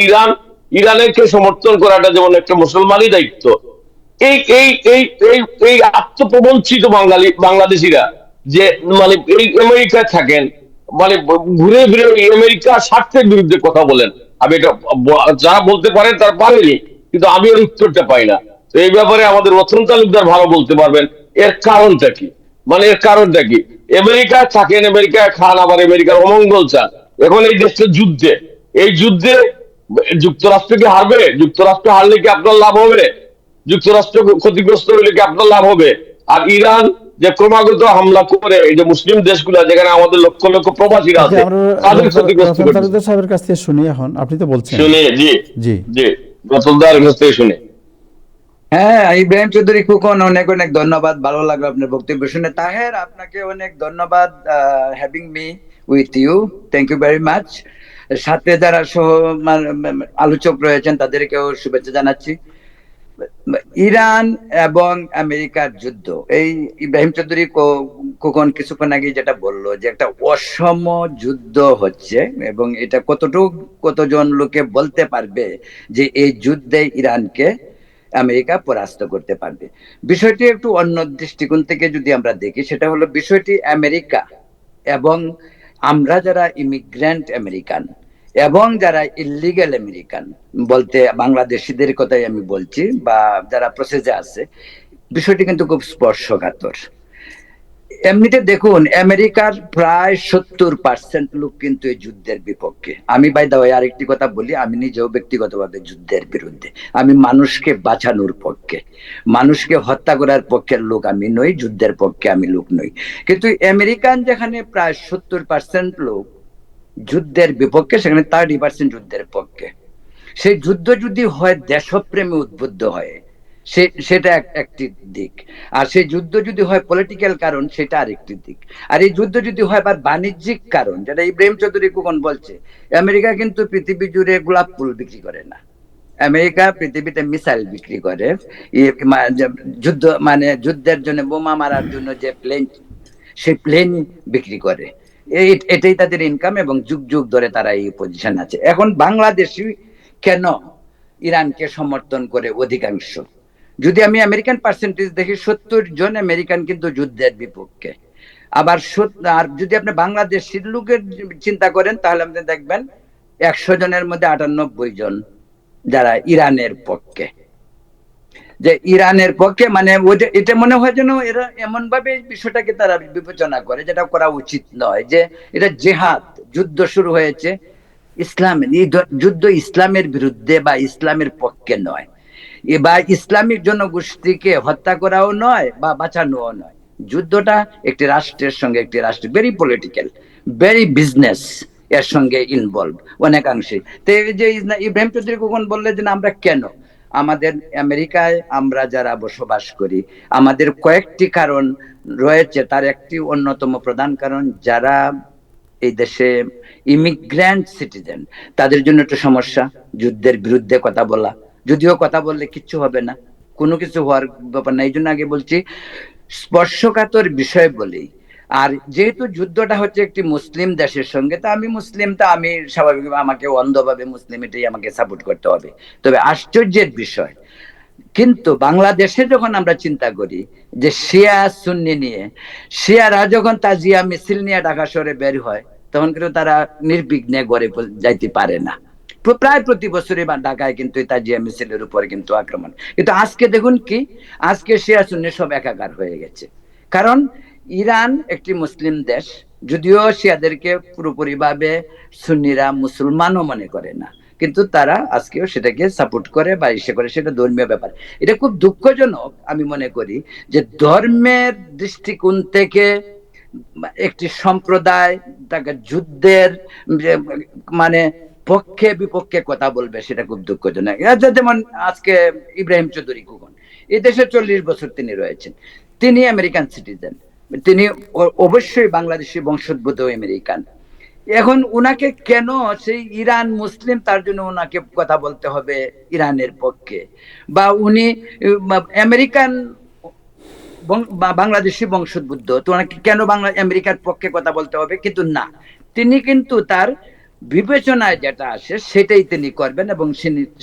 ইরানকে সমর্থন করাটা যেমন একটা মুসলমানই দায়িত্ব। এই এই এই এই এই আত্মপ্রবঞ্চিত বাংলাদেশিরা যে মানে এই আমেরিকায় থাকেন, মানে ঘুরে ঘুরে আমেরিকার স্বার্থের বিরুদ্ধে কথা বলেন। আমি এটা যারা বলতে পারেন তারা পারেনি, কিন্তু আমি এর উত্তরটা পাই না। তো এই ব্যাপারে আমাদের রতন তালুকদার ভালো বলতে পারবেন এর কারণটা কি, মানে এর কারণটা কি? আমেরিকায় থাকেন, আমেরিকায় খান, আবার আমেরিকার অমঙ্গল চান। এখন এই দেশটা যুদ্ধে, এই যুদ্ধে যুক্তরাষ্ট্র কি হারবে? যুক্তরাষ্ট্র হারলে কি আপনার লাভ হবে? যুক্তরাষ্ট্র ক্ষতিগ্রস্ত হলে কি আপনার লাভ হবে? আর ইরান যে ক্রমাগত হামলা করে এই যে মুসলিম দেশগুলা যেখানে আমাদের লক্ষ লক্ষ প্রবাসীরা আচ্ছা, আছে আমরা তাদের ক্ষতিগ্রস্ত রতন করছে। তালুকদার সাহেবের কাছ থেকে শুনি এখন, আপনি তো বলছেন। শুনে জি জি জি রতনদার কাছ থেকে শুনে। হ্যাঁ, ইব্রাহিম চৌধুরী খোকন, অনেক অনেক ধন্যবাদ, ভালো লাগলো আপনার বক্তব্য শুনে। তাহের, আপনাকে অনেক ধন্যবাদ having me with you, thank you very much. সাথে যারা আলোচক রয়েছেন তাদেরকেও শুভেচ্ছা জানাচ্ছি। ইরান এবং আমেরিকার যুদ্ধ, এই ইব্রাহিম চৌধুরী খোকন কিছুক্ষণ আগে যেটা বললো যে একটা অসম যুদ্ধ হচ্ছে, এবং এটা কতজন লোকে বলতে পারবে যে এই যুদ্ধে ইরানকে আমেরিকা পরাস্ত করতে পারবে। বিষয়টি একটু অন্য দৃষ্টিকোণ থেকে যদি আমরা দেখি, সেটা হলো বিষয়টি আমেরিকা এবং আমরা যারা ইমিগ্রেন্ট আমেরিকান এবং যারা ইলিগাল আমেরিকান, বলতে বাংলাদেশিদের কথাই আমি বলছি, বা যারা প্রসেসে আছে, বিষয়টি কিন্তু খুব স্পর্শকাতর। এমনিতে দেখুন, আমেরিকার প্রায় 70% লোক কিন্তু এই যুদ্ধের বিপক্ষে। আমি বাই দা ওয়ে আরেকটি কথা বলি, আমি নিজেও ব্যক্তিগতভাবে যুদ্ধের বিরুদ্ধে। আমি মানুষকে বাঁচানোর পক্ষে, মানুষকে হত্যা করার পক্ষের লোক আমি নই, যুদ্ধের পক্ষে আমি লোক নই। কিন্তু আমেরিকান যেখানে প্রায় 70% লোক যুদ্ধের বিপক্ষে, সেখানে 30% যুদ্ধের পক্ষে। সেই যুদ্ধ যদি হয় দেশপ্রেমে উদ্বুদ্ধ হয়, সেটা একটি দিক, আর সেই যুদ্ধ যদি হয় পলিটিক্যাল কারণ, সেটা আরেকটি দিক। আর এই যুদ্ধ যদি হয় আবার বাণিজ্যিক কারণ, যেটা ইব্রাহিম চৌধুরী খোকন বলছে, আমেরিকা কিন্তু পৃথিবী জুড়ে গোলাপ ফুল বিক্রি করে না, আমেরিকা পৃথিবীতে মিসাইল বিক্রি করে। যুদ্ধ যুদ্ধের জন্য, বোমা মারার জন্য যে প্লেন, সেই প্লেন বিক্রি করে। এটাই তাদের ইনকাম, এবং যুগ যুগ ধরে তারা এই পজিশন আছে। এখন বাংলাদেশি কেন ইরানকে সমর্থন করে অধিকাংশ? যদি আমি আমেরিকান পার্সেন্টেজ দেখি, 70 জন আমেরিকান কিন্তু যুদ্ধের বিপক্ষে। আবার আর যদি আপনি বাংলাদেশের লোকের চিন্তা করেন, তাহলে আপনি দেখবেন 100 জনের মধ্যে 98 জন যারা ইরানের পক্ষে। যে ইরানের পক্ষে এটা মনে হয় যেন এরা এমন ভাবে বিষয়টাকে তারা বিবেচনা করে, যেটা করা উচিত নয়, যে এটা জেহাদ, যুদ্ধ শুরু হয়েছে ইসলামের, এই যুদ্ধ ইসলামের বিরুদ্ধে বা ইসলামের পক্ষে নয়, বা ইসলামিক জনগোষ্ঠীকে হত্যা করাও নয় বা বাঁচানোও নয়। যুদ্ধটা একটি রাষ্ট্রের সঙ্গে, একটি রাষ্ট্র ভেরি পলিটিক্যাল, ভেরি বিজনেস এর সঙ্গে ইনভলভ অনেকাংশে। তো এই যে ইব্রাহিম চৌধুরী কখন বললে যে আমরা কেন, আমাদের আমেরিকায় আমরা যারা বসবাস করি, আমাদের কয়েকটি কারণ রয়েছে। তার একটি অন্যতম প্রধান কারণ, যারা এই দেশে ইমিগ্রেন্ট সিটিজেন, তাদের জন্য একটু সমস্যা যুদ্ধের বিরুদ্ধে কথা বলা। যদিও কথা বললে কিচ্ছু হবে না, কোনো কিছু হওয়ার ব্যাপার না। এই জন্য আগে বলছি স্পর্শকাতর বিষয় বলি। আর যেহেতু যুদ্ধটা হচ্ছে একটি মুসলিম দেশের সঙ্গে, তা আমি মুসলিম, তা আমি স্বাভাবিক আমাকে অন্ধভাবে মুসলিম এটাই আমাকে সাপোর্ট করতে হবে। তবে আশ্চর্যের বিষয়, কিন্তু বাংলাদেশে যখন আমরা চিন্তা করি যে শিয়া সুন্নি নিয়ে, শিয়ারা যখন তাজিয়া মিছিল নিয়ে ঢাকা শহরে বের হয়, তখন কিন্তু তারা নির্বিঘ্নে ঘরে যাইতে পারে না। প্রায় প্রতি বছরই ঢাকায় কিন্তু তাজিয়া মিছিলের উপরে কিন্তু আক্রমণ। কিন্তু আজকে দেখুন কি, আজকে শিয়া সুন্নি সব একাকার হয়ে গেছে। কারণ ইরান একটি মুসলিম দেশ, যদিও শিয়াদেরকে পুরোপুরি ভাবে সুন্নিরা মুসলমানও মনে করে না, কিন্তু তারা আজকেও সেটাকে সাপোর্ট করে বা ইসে করে, সেটা ধর্মীয় ব্যাপার। এটা খুব দুঃখজনক, আমি মনে করি যে ধর্মের দৃষ্টিকোণ থেকে একটি সম্প্রদায় তাকে যুদ্ধের পক্ষে বিপক্ষে কথা বলবে, সেটা খুব দুঃখজনক। যেমন আজকে ইব্রাহিম চৌধুরী খোকন, এই দেশে 40 বছর তিনি রয়েছেন, তিনি আমেরিকান সিটিজেন, তিনি অবশ্যই বাংলাদেশি বংশোদ্ভূত আমেরিকান। এখন উনাকে কেন সেই ইরান মুসলিম, তার জন্য উনাকে কথা বলতে হবে ইরানের পক্ষে, বা উনি আমেরিকান বাংলাদেশি বংশোদ্ভূত, তো ওনাকে কেন আমেরিকার পক্ষে কথা বলতে হবে? কিন্তু না, তিনি কিন্তু তার বিবেচনায় যেটা আসে সেটাই তিনি করবেন, এবং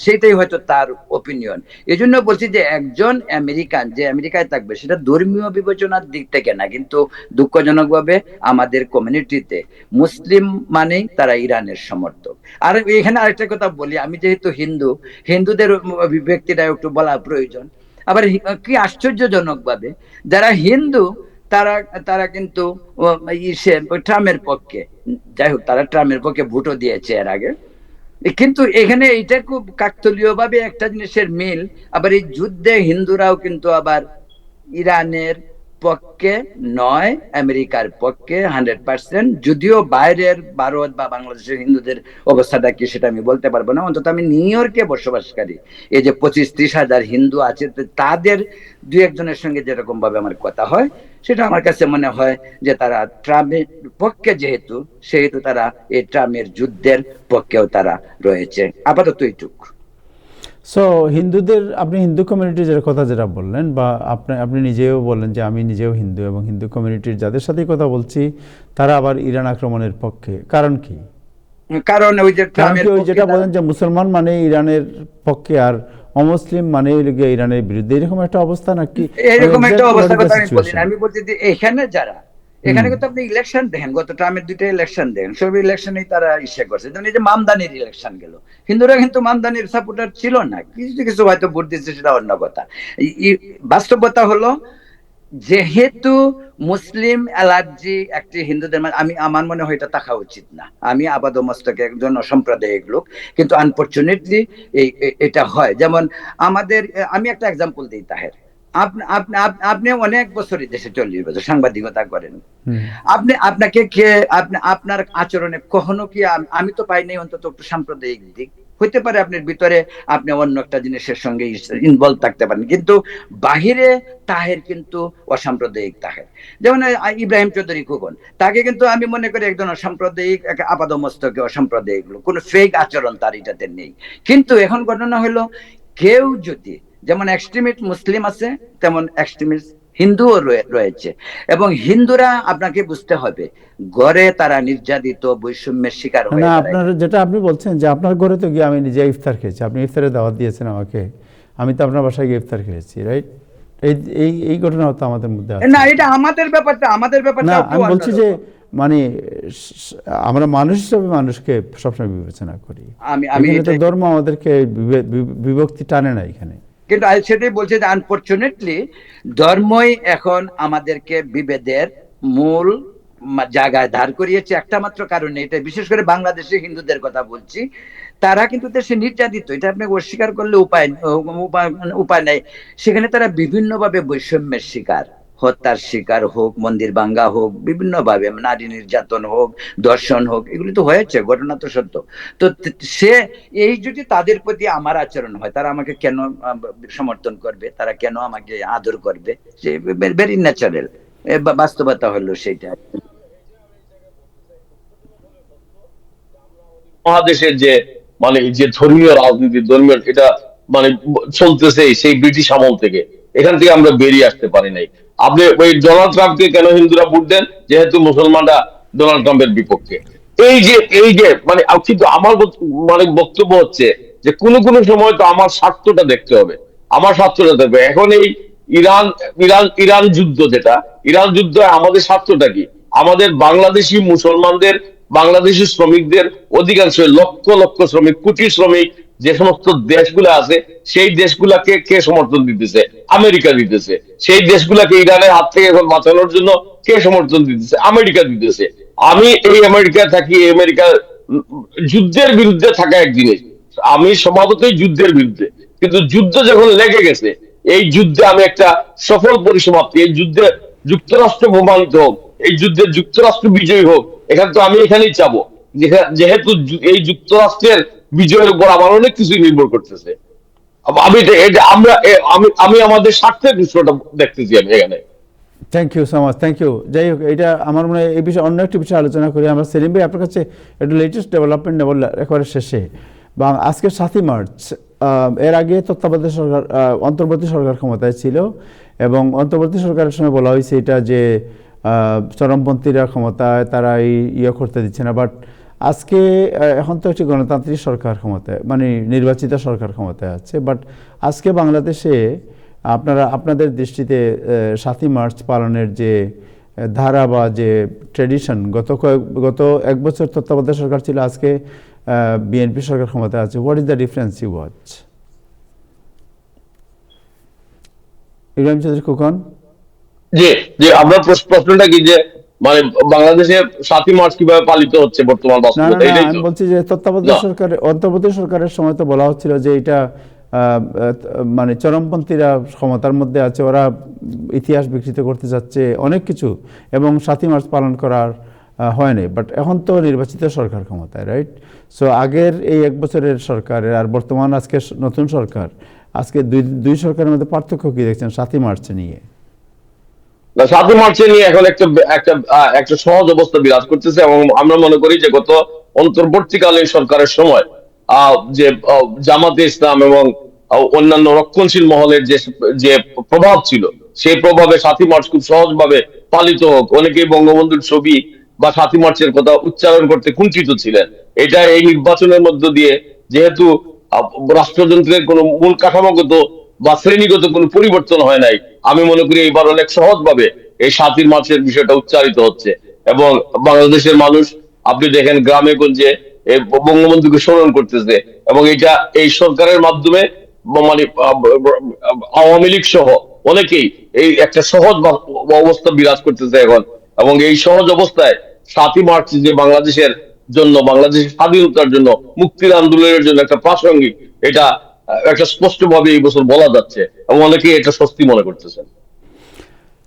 সেটাই হয়তো তার ওপিনিয়ন। এই জন্য বলছি যে একজন আমেরিকান যে আমেরিকায় থাকবে, সেটা ধর্মীয় বিবেচনার দিক থেকে না, কিন্তু দুঃখজনক ভাবে আমাদের কমিউনিটিতে মুসলিম মানেই তারা ইরানের সমর্থক। আর এখানে আরেকটা কথা বলি, আমি যেহেতু হিন্দুদের অভিব্যক্তিটা একটু বলা প্রয়োজন। আবার কি আশ্চর্যজনক ভাবে যারা হিন্দু, তারা কিন্তু ট্রাম্পের পক্ষে, যাই হোক তারা ট্রাম্পের পক্ষে ভোটও দিয়েছে এর আগে, কিন্তু এখানে এটা খুব কাকতালীয় ভাবে একটা জিনিসের মিল, আবার এই যুদ্ধে হিন্দুরাও কিন্তু আবার ইরানের পক্ষে নয়, আমেরিকার পক্ষে 100%। যদিও বাইরের ভারত বা বাংলাদেশের হিন্দুদের অবস্থাটা কি সেটা আমি বলতে পারবো না, অন্তত আমি নিউ ইয়র্কে বসবাসকারী এই যে 25-30 হাজার হিন্দু আছে, তো তাদের দু একজনের সঙ্গে যেরকম ভাবে আমার কথা হয়, সেটা আমার কাছে মনে হয় যে তারা ট্রাম্পের পক্ষে সেহেতু তারা এই ট্রাম্পের যুদ্ধের পক্ষেও তারা রয়েছে, আপাতত এইটুকু। সো হিন্দুদের, আপনি হিন্দু কমিউনিটির কথা যেটা বললেন, বা আপনি নিজেও বললেন যে আমি নিজেও হিন্দু, এবং হিন্দু কমিউনিটির যাদের সাথেই কথা বলছি তারা আবার ইরান আক্রমণের পক্ষে। কারণ কি? কারণ ওই যে ওই যেটা বলেন যে মুসলমান মানে ইরানের পক্ষে আর অমুসলিম মানে ইরানের বিরুদ্ধে, এরকম একটা অবস্থা নাকি? এরকম একটা অবস্থা কথা আমি বলি না, আমি বলছি যে এখানে যারা, এখানে কিন্তু আপনি ইলেকশন দেখেন, গত ট্রাম্পের 2টা ইলেকশন দেখেন, সব ইলেকশনেই তারা করছে। যেমন এই যে মামদানির ইলেকশন গেল, হিন্দুরা কিন্তু মামদানির সাপোর্টার ছিল না, কিছু কিছু হয়তো ভোট দিচ্ছে, সেটা অন্য কথা। বাস্তবতা হলো যেহেতু মুসলিম অ্যালার্জি একটি হিন্দুদের, আমি আমার মনে হয় এটা থাকা উচিত না। আমি আপাদমস্তকে একজন অসাম্প্রদায়িক লোক, কিন্তু আনফরচুনেটলি এটা হয়। যেমন আমাদের, আমি একটা এক্সাম্পল দিই তাহের, আপনি অনেক বছরই দেশে 40 বছর সাংবাদিকতা করেন, আপনাকে কে আপনার আচরণে কখনো কি, আমি তো পাই নাই অন্তত একটু সাম্প্রদায়িক দিক। হইতে পারে আপনার ভিতরে আপনি অন্য একটা জিনিসের সঙ্গে ইনভলভ থাকতে পারেন, কিন্তু বাহিরে তাহের কিন্তু অসাম্প্রদায়িক তাহের। যেমন ইব্রাহিম চৌধুরী খোকন, তাকে কিন্তু আমি মনে করি একজন অসাম্প্রদায়িক, আপাদমস্তকে অসাম্প্রদায়িক লোক, কোনো ফেক আচরণ তার এটাতে নেই। কিন্তু এখন ঘটনা হলো, কেউ যদি, যেমন এক্সট্রিমিস্ট মুসলিম আছে তেমন এক্সট্রিমিস্ট হিন্দুও রয়েছে, এবং হিন্দুরা আপনাকে বুঝতে হবে ঘরে তারা নির্যাতিত, বৈষম্যের শিকার হয়ে না, দাঁড়ায়। আপনার যেটা আপনি বলছেন যে আপনার ঘরে তো গিয়ে আমি নিজে ইফতার খেয়েছি, আপনি ইফতারে দাওয়াত দিয়েছেন আমাকে, আমি তো আপনার বাসায় গিয়ে ইফতার খেয়েছি, রাইট? এই এই এই ঘটনা তো আমাদের মধ্যে আছে। না, এটা আমাদের ব্যাপারটা না, আমি বলছি যে মানে আমরা মানুষ হিসেবে মানুষকে সবসময় বিবেচনা করি। আমি তো ধর্ম আমাদেরকে বিভক্তি টানে না এখানে। কিন্তু সেটাই বলছে যে আনফরচুনেটলি ধর্মই এখন আমাদেরকে বিভেদের মূল জায়গায় দাঁড় করিয়েছে, একটা মাত্র কারণে। এটা বিশেষ করে বাংলাদেশের হিন্দুদের কথা বলছি, তারা কিন্তু দেশে নির্যাতিত, এটা আপনাকে অস্বীকার করলে উপায় নাই। সেখানে তারা বিভিন্নভাবে বৈষম্যের শিকার, হত্যার শিকার হোক, মন্দির ভাঙ্গা হোক, বিভিন্ন ভাবে নারী নির্যাতন হোক, দর্শন হোক, এগুলি তো হয়েছে, ঘটনা তো সত্য। তো সে, এই যদি তাদের প্রতি আমার আচরণ হয়, তারা আমাকে কেন সমর্থন করবে, তারা কেন আমাকে আদর করবে? সে ভেরি ন্যাচারাল, বাস্তবতা হলো সেইটা। মহাদেশের যে মানে যে ধর্মীয় রাজনীতি, ধর্মীয় এটা মানে চলতেছে সেই ব্রিটিশ আমল থেকে, এখান থেকে আমরা বেরিয়ে আসতে পারি নাই। আপনি ওই ডোনাল্ড ট্রাম্পকে কেন হিন্দুরা ভোট দেন? যেহেতু মুসলমানরা ডোনাল্ড ট্রাম্পের বিপক্ষে। এই যে মানে, কিন্তু আমার মানে বক্তব্য হচ্ছে যে কোনো সময় তো আমার স্বার্থটা দেখতে হবে, আমার স্বার্থটা দেখবে। এখন এই ইরান ইরান যুদ্ধ, যেটা ইরান যুদ্ধ, আমাদের স্বার্থটা কি? আমাদের বাংলাদেশি মুসলমানদের, বাংলাদেশি শ্রমিকদের, অধিকাংশ লক্ষ লক্ষ শ্রমিক, কোটি শ্রমিক যে সমস্ত দেশগুলো আছে, সেই দেশগুলাকে কে সমর্থন দিতেছে? আমেরিকা দিতেছে। সেই দেশগুলাকে ইরানের হাত থেকে এখন বাঁচানোর জন্য কে সমর্থন দিতেছে? আমেরিকা দিতেছে। আমি এই আমেরিকায় থাকি, এই আমেরিকার যুদ্ধের বিরুদ্ধে থাকা এক জিনিস, আমি স্বভাবতই যুদ্ধের বিরুদ্ধে, কিন্তু যুদ্ধ যখন লেগে গেছে, এই যুদ্ধে আমি একটা সফল পরিসমাপ্তি, এই যুদ্ধে যুক্তরাষ্ট্র প্রমাণিত হোক, এই যুদ্ধে যুক্তরাষ্ট্র বিজয়ী হোক, এখানে তো আমি এখানেই চাবো, যেহেতু এই যুক্তরাষ্ট্রের বিজয়ের উপর আমার অনেক কিছু নির্ভর করতেছে। আমি আমাদের স্বার্থের বিষয়টা দেখতেছি আমি এখানে। Thank you so much, thank you. যাই হোক, এটা আমার মনে হয় এই বিষয়ে অন্য একটি বিষয়ে আলোচনা করি আমরা। সেলিম ভাই, আপনার কাছে একটু লেটেস্ট ডেভেলপমেন্ট নেব একেবারে শেষে। বা আজকে 7ই মার্চ, এর আগে তত্ত্বাবধায়ক সরকার, অন্তর্বর্তী সরকার ক্ষমতায় ছিল, এবং অন্তর্বর্তী সরকারের সময় বলা হয়েছে এটা যে চরমপন্থীরা ক্ষমতায়, তারা ইয়ে করতে দিচ্ছে না। বাট আজকে এখন তো একটি গণতান্ত্রিক সরকার ক্ষমতায়, মানে নির্বাচিত সরকার ক্ষমতায় আছে। বাট আজকে বাংলাদেশে আপনাদের দৃষ্টিতে 7ই মার্চ পালনের যে ধারা বা যে ট্রেডিশন, গত 1 বছর তত্ত্বাবধায়ক সরকার ছিল, আজকে বিএনপি সরকার ক্ষমতায় আছে, what is the difference you watch? Ibrahim Chowdhury Khokon. যে আপনার প্রশ্নটা কি, যে মানে বাংলাদেশে 7ই মার্চ কিভাবে পালিত হচ্ছে বর্তমান না না বাস্তবতা, না, এটাই আমি তো। বলছি যে না, অন্তর্বর্তী সরকারের সময় তো বলা হচ্ছিল যে এটা মানে চরমপন্থীরা ক্ষমতার মধ্যে আছে, ওরা ইতিহাস বিকৃত করতে যাচ্ছে অনেক কিছু, এবং 7ই মার্চ পালন করার হয়নি। বাট এখন তো নির্বাচিত সরকার ক্ষমতায়, রাইট? সো আগের এই 1 বছরের সরকারের আর বর্তমান আজকে নতুন সরকার, আজকে দুই সরকারের মধ্যে পার্থক্য কি দেখছেন 7ই মার্চ নিয়ে? না, 7ই মার্চে নিয়ে এখন একটা সহজ অবস্থা বিরাজ করতেছে, এবং আমরা মনে করি যে গত অন্তর্বর্তীকালীন সরকারের সময় যে জামাতে ইসলাম এবং অন্যান্য রক্ষণশীল মহলের যে যে প্রভাব ছিল, সেই প্রভাবে 7ই মার্চ খুব সহজভাবে পালিত হোক। অনেকেই বঙ্গবন্ধুর ছবি বা 7ই মার্চের কথা উচ্চারণ করতে কুণ্ঠিত ছিলেন। এটা এই নির্বাচনের মধ্য দিয়ে, যেহেতু রাষ্ট্রযন্ত্রের কোনো মূল কাঠামোগত বা শ্রেণীগত কোনো পরিবর্তন হয় নাই, আমি মনে করি এবার অনেক সহজভাবে এই 7ই মার্চের বিষয়টা উচ্চারিত হচ্ছে। এবং বাংলাদেশের মানুষ, আপনি দেখেন গ্রামে গঞ্জে বঙ্গবন্ধুকে স্মরণ করতেছে, এবং এটা এই সরকারের মাধ্যমে মানে আওয়ামী লীগ সহ অনেকেই এই একটা সহজ অবস্থা বিরাজ করতেছে এখন। এবং এই সহজ অবস্থায় 7ই মার্চ যে বাংলাদেশের জন্য, বাংলাদেশের স্বাধীনতার জন্য, মুক্তির আন্দোলনের জন্য একটা প্রাসঙ্গিক, এটা একটা স্পষ্টভাবে এই বছর বলা যাচ্ছে, এবং অনেকেই এটা স্বস্তি মনে করতেছেন।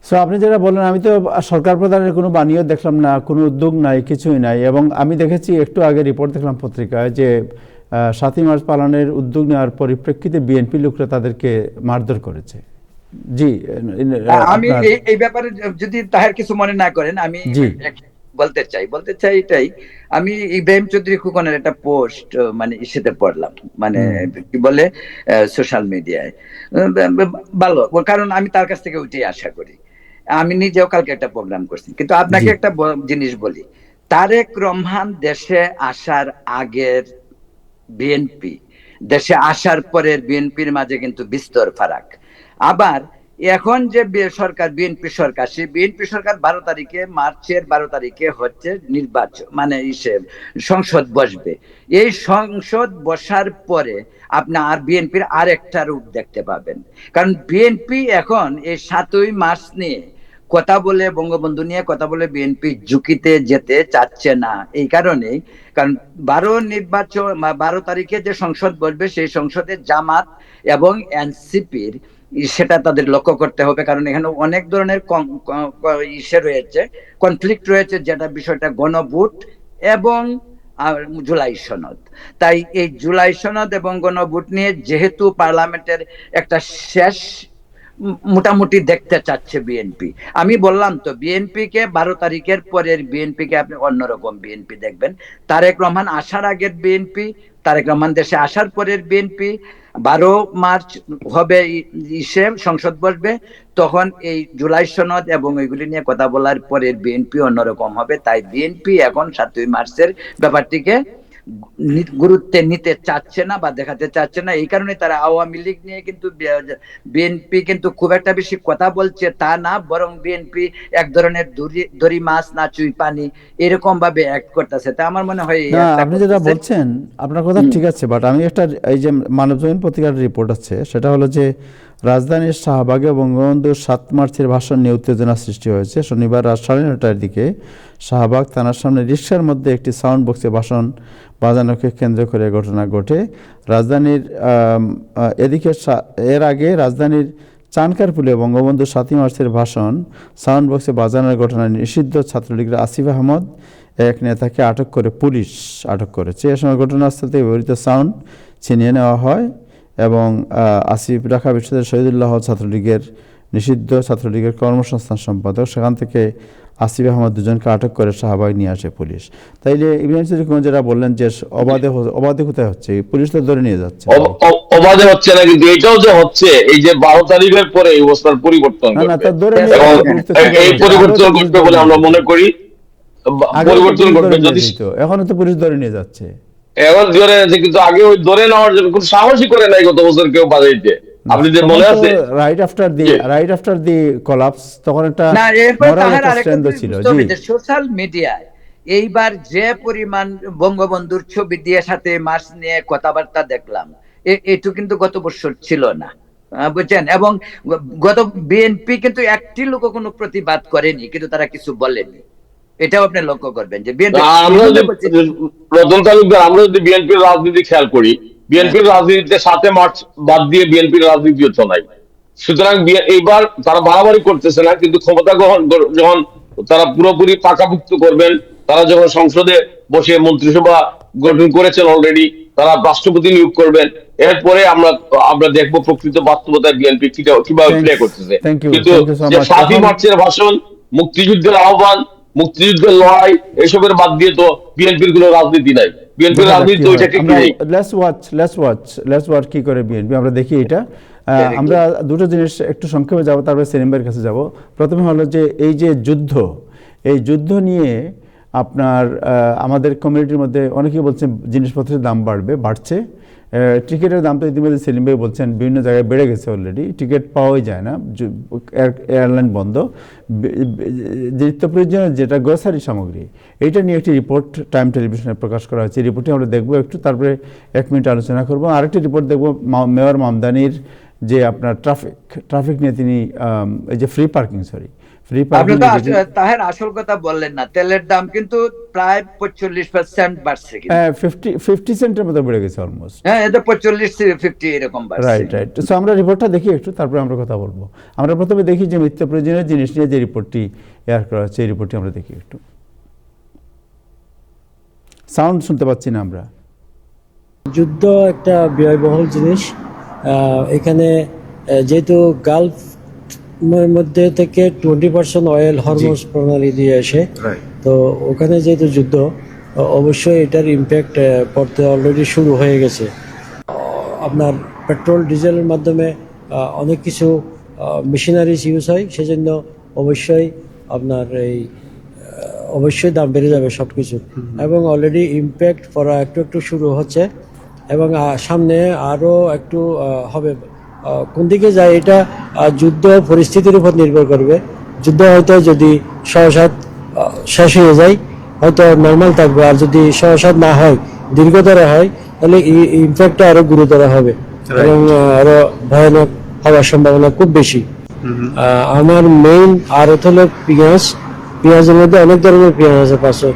সো আপনি যেটা বললেন, আমি তো সরকার প্রধানের কোনো বাণীও দেখলাম না, কোনো উদ্যোগ নাই, কিছুই নাই। এবং আমি দেখেছি একটু আগে রিপোর্ট দেখলাম পত্রিকায় যে 7ই মার্চ পালনের উদ্যোগ নেওয়ার পরিপ্রেক্ষিতে বিএনপি লোকরা তাদেরকে মারধর করেছে। জি, আমি এই ব্যাপারে যদি তাহের কিছু মনে না করেন, আমি জি বলতে চাই এটাই। আমি ইব্রাহিম চৌধুরী খোকনের একটা পোস্ট মানে ইসেতে পড়লাম, মানে কি বলে সোশ্যাল মিডিয়ায়। ভালো, কারণ আমি তার কাছ থেকে ওইটাই আশা করি। আমি নিজেও কালকে একটা প্রোগ্রাম করছি, কিন্তু আপনাকে জি। একটা জিনিস বলি, তারেক রহমান দেশে আসার আগের বিএনপি, দেশে আসার পরের বিএনপির মাঝে কিন্তু বিস্তর ফারাক। আবার এখন যে সরকার, বিএনপি সরকার, সেই বিএনপি সরকার মার্চের 12 তারিখে হচ্ছে নির্বাচন, মানে সংসদ বসবে। এই সংসদ বসার পরে আপনি আর বিএনপির আরেকটা রূপ দেখতে পাবেন। কারণ বিএনপি এখন এই 7ই মার্চ নিয়ে কথা বলে, বঙ্গবন্ধু নিয়ে কথা বলে বিএনপি ঝুঁকিতে যেতে চাচ্ছে না। এই কারণেই, কারণ 12 তারিখে যে সংসদ বসবে, সেই সংসদে জামাত এবং এনসিপির সেটা তাদের লক্ষ্য করতে হবে। কারণ এখানে অনেক ধরনের ইসে রয়েছে, কনফ্লিক্ট রয়েছে, যেটা বিষয়টা গণভোট এবং জুলাই সনদ। তাই এই জুলাই সনদ এবং গণভোট নিয়ে যেহেতু পার্লামেন্টের একটা শেষ মোটামুটি দেখতে চাচ্ছে বিএনপি, আমি বললাম তো বিএনপি কে 12 তারিখের পরের বিএনপি কে আপনি অন্যরকম বিএনপি দেখবেন। তারেক রহমান আসার আগের বিএনপি, তারেক রহমান দেশে আসার পরের বিএনপি, 12 মার্চ হবে সংসদ বসবে, তখন এই জুলাই সনদ এবং ওইগুলি নিয়ে কথা বলার পরের বিএনপি অন্যরকম হবে। তাই বিএনপি এখন 7ই মার্চের ব্যাপারটিকে গুরুত্বে নিতে চাচ্ছে না বা দেখাতে চাচ্ছে না। এই কারণে তারা আওয়ামী লীগ নিয়ে কিন্তু বিএনপি কিন্তু খুব একটা বেশি কথা বলছে তা না, বরং বিএনপি এক ধরনের দড়ি মাছ না চুই পানি এরকম ভাবে অ্যাক্ট করতেছে। তা আমার মনে হয় না, আপনি যেটা বলছেন আপনার কথা ঠিক আছে, বাট আমি একটা, এই যে মানবজমিন পত্রিকার রিপোর্ট আছে, সেটা হলো যে রাজধানীর শাহবাগে বঙ্গবন্ধুর 7 মার্চের ভাষণ নিয়ে উত্তেজনা সৃষ্টি হয়েছে। শনিবার রাত 9:30টার দিকে শাহবাগ থানার সামনে রিকশার মধ্যে একটি সাউন্ড বক্সে ভাষণ বাজানোকে কেন্দ্র করে ঘটনা ঘটে। রাজধানীর এর আগে রাজধানীর চানকারপুলে বঙ্গবন্ধু 7ই মার্চের ভাষণ সাউন্ড বক্সে বাজানোর ঘটনায় নিষিদ্ধ ছাত্রলীগের আসিফ আহমদ এক নেতাকে পুলিশ আটক করেছে। এ সময় ঘটনাস্থল থেকে ব্যবহৃত সাউন্ড ছিনিয়ে নেওয়া হয় এবং আসিফ ঢাকা বিশ্ববিদ্যালয়ের শহীদুল্লাহ নিষিদ্ধ ছাত্রলীগের কর্মসংস্থান সম্পাদক, সেখান থেকে আসিফ আহমদ দুজনকে আটক করে শাহবাগ নিয়ে আসে পুলিশ। তাইলে ইব্রাহিম চৌধুরী যেটা বললেন যে অবাধে কোথায় হচ্ছে, পুলিশ তো ধরে নিয়ে যাচ্ছে। অবাধে হচ্ছে না, কিন্তু এটাও যে হচ্ছে, এই যে 12 তারিখের পরে এই অবস্থার পরিবর্তন না, ঘটবে, তা ধরে এবং এই পরিবর্তন ঘটবে বলে আমরা মনে করি। পরিবর্তন ঘটবে যদি, এখনো তো পুলিশ ধরে নিয়ে যাচ্ছে। এখন ধরে আছে, কিন্তু আগে ওই ধরে নেওয়ার জন্য কোনো সাহসই করে নাই গত বছর কেউ বাজাইতে। আপনি যে মনে আছে, রাইট আফটার দি কোলাপস, তখন একটা না, এরপর তাহার আরেকটা ছিল। সোশ্যাল মিডিয়ায় এইবার যে পরিমাণ বঙ্গবন্ধুর ছবি দিয়ে সাথে মার্চ নিয়ে কথাবার্তা দেখলাম, এটু কিন্তু গত বছর ছিল না, বুঝছেন? এবং গত বিএনপি কিন্তু একটি লোক কোনো প্রতিবাদ করেনি, কিন্তু তারা কিছু বলেনি। এটাও আপনি লক্ষ্য করবেন যে বিএনপি আমরা যদি রতন তালুকদার, আমরা যদি বিএনপির রাজনীতি খেয়াল করি, বিএনপির রাজনীতিতে 7 মার্চ বাদ দিয়ে বিএনপির রাজনীতি হতো নাই। সুতরাং এইবার তারা বাড়াবাড়ি করতেছে না, কিন্তু ক্ষমতা গ্রহণ যখন তারা পুরোপুরি পাকাভুক্ত করবেন, তারা যখন সংসদে বসে মন্ত্রিসভা গঠন করেছেন অলরেডি, তারা রাষ্ট্রপতি নিয়োগ করবেন, এরপরে আমরা দেখবো প্রকৃত বাস্তবতায় বিএনপি কিভাবে প্লে করতেছে। কিন্তু যে 7 মার্চের ভাষণ, মুক্তিযুদ্ধের আহ্বান, মুক্তিযুদ্ধের লড়াই, এসবের বাদ দিয়ে তো বিএনপির কোনো রাজনীতি নাই। বিএনপির রাজনীতি ওইটাকে লেটস ওয়াচ কি করে বিএনপি, আমরা দেখি এটা। আমরা দুটো জিনিস একটু সংক্ষেপে যাব, তারপরে সেলিমের কাছে যাব। প্রথমে হলো যে এই যে এই যুদ্ধ নিয়ে আপনার আমাদের কমিউনিটির মধ্যে অনেকেই বলছেন জিনিসপত্রের দাম বাড়ছে। টিকিটের দাম তো ইতিমধ্যে সেলিম ভাই বলছেন বিভিন্ন জায়গায় বেড়ে গেছে, অলরেডি টিকিট পাওয়াই যায় না, এয়ারলাইন বন্ধ। নিত্য প্রয়োজনীয় যেটা গ্রোসারি সামগ্রী, এইটা নিয়ে একটি রিপোর্ট টাইম টেলিভিশনে প্রকাশ করা হয়েছে। রিপোর্টটি আমরা দেখবো একটু, তারপরে 1 মিনিট আলোচনা করবো। আরেকটি রিপোর্ট দেখবো মেয়র মামদানির যে আপনার ট্রাফিক নিয়ে তিনি এই যে ফ্রি পার্কিং আপনি তো তাহের আসল কথা বললেন না, তেলের দাম কিন্তু প্রায় 45% বাড়ছে, 50 সেন্টের মতো বেড়ে গেছে অলমোস্ট। হ্যাঁ, এটা 45-50 এরকম বাড়ছে। রাইট। সো আমরা রিপোর্টটা দেখি একটু, তারপরে আমরা কথা বলবো। আমরা প্রথমে দেখি যে নিত্য প্রয়োজনীয় জিনিস নিয়ে যে রিপোর্টটি এয়ার করা হচ্ছে, এই রিপোর্টটি আমরা দেখি একটু। সাউন্ড শুনতে পাচ্ছি না আমরা। যুদ্ধ একটা ব্যয়বহুল জিনিস। এখানে যেহেতু গালফ মধ্যে থেকে 20% অয়েল হরমুজ প্রণালী দিয়ে আসে, তো ওখানে যেহেতু যুদ্ধ, অবশ্যই এটার ইম্প্যাক্ট পড়তে অলরেডি শুরু হয়ে গেছে। আপনার পেট্রোল ডিজেলের মাধ্যমে অনেক কিছু মেশিনারিজ ইউজ হয়, সেজন্য অবশ্যই আপনার অবশ্যই দাম বেড়ে যাবে সব কিছু, এবং অলরেডি ইম্প্যাক্ট পড়া একটু শুরু হচ্ছে, এবং সামনে আরও একটু হবে। কোন দিকে যায় এটা যুদ্ধ পরিস্থিতির উপর নির্ভর করবে। যুদ্ধ হয়তো যদি সহসাৎ শেষ হয়ে যায় হয়তো নর্মাল থাকবে, আর যদি সহসাৎ না হয়, দীর্ঘতর হয়, তাহলে ইম্প্যাক্টটা আরো গুরুতর হবে এবং আরো ভয়ানক হওয়ার সম্ভাবনা খুব বেশি। আমার মেইন আড়ত হলো পেঁয়াজের মধ্যে অনেক ধরনের পেঁয়াজ আছে।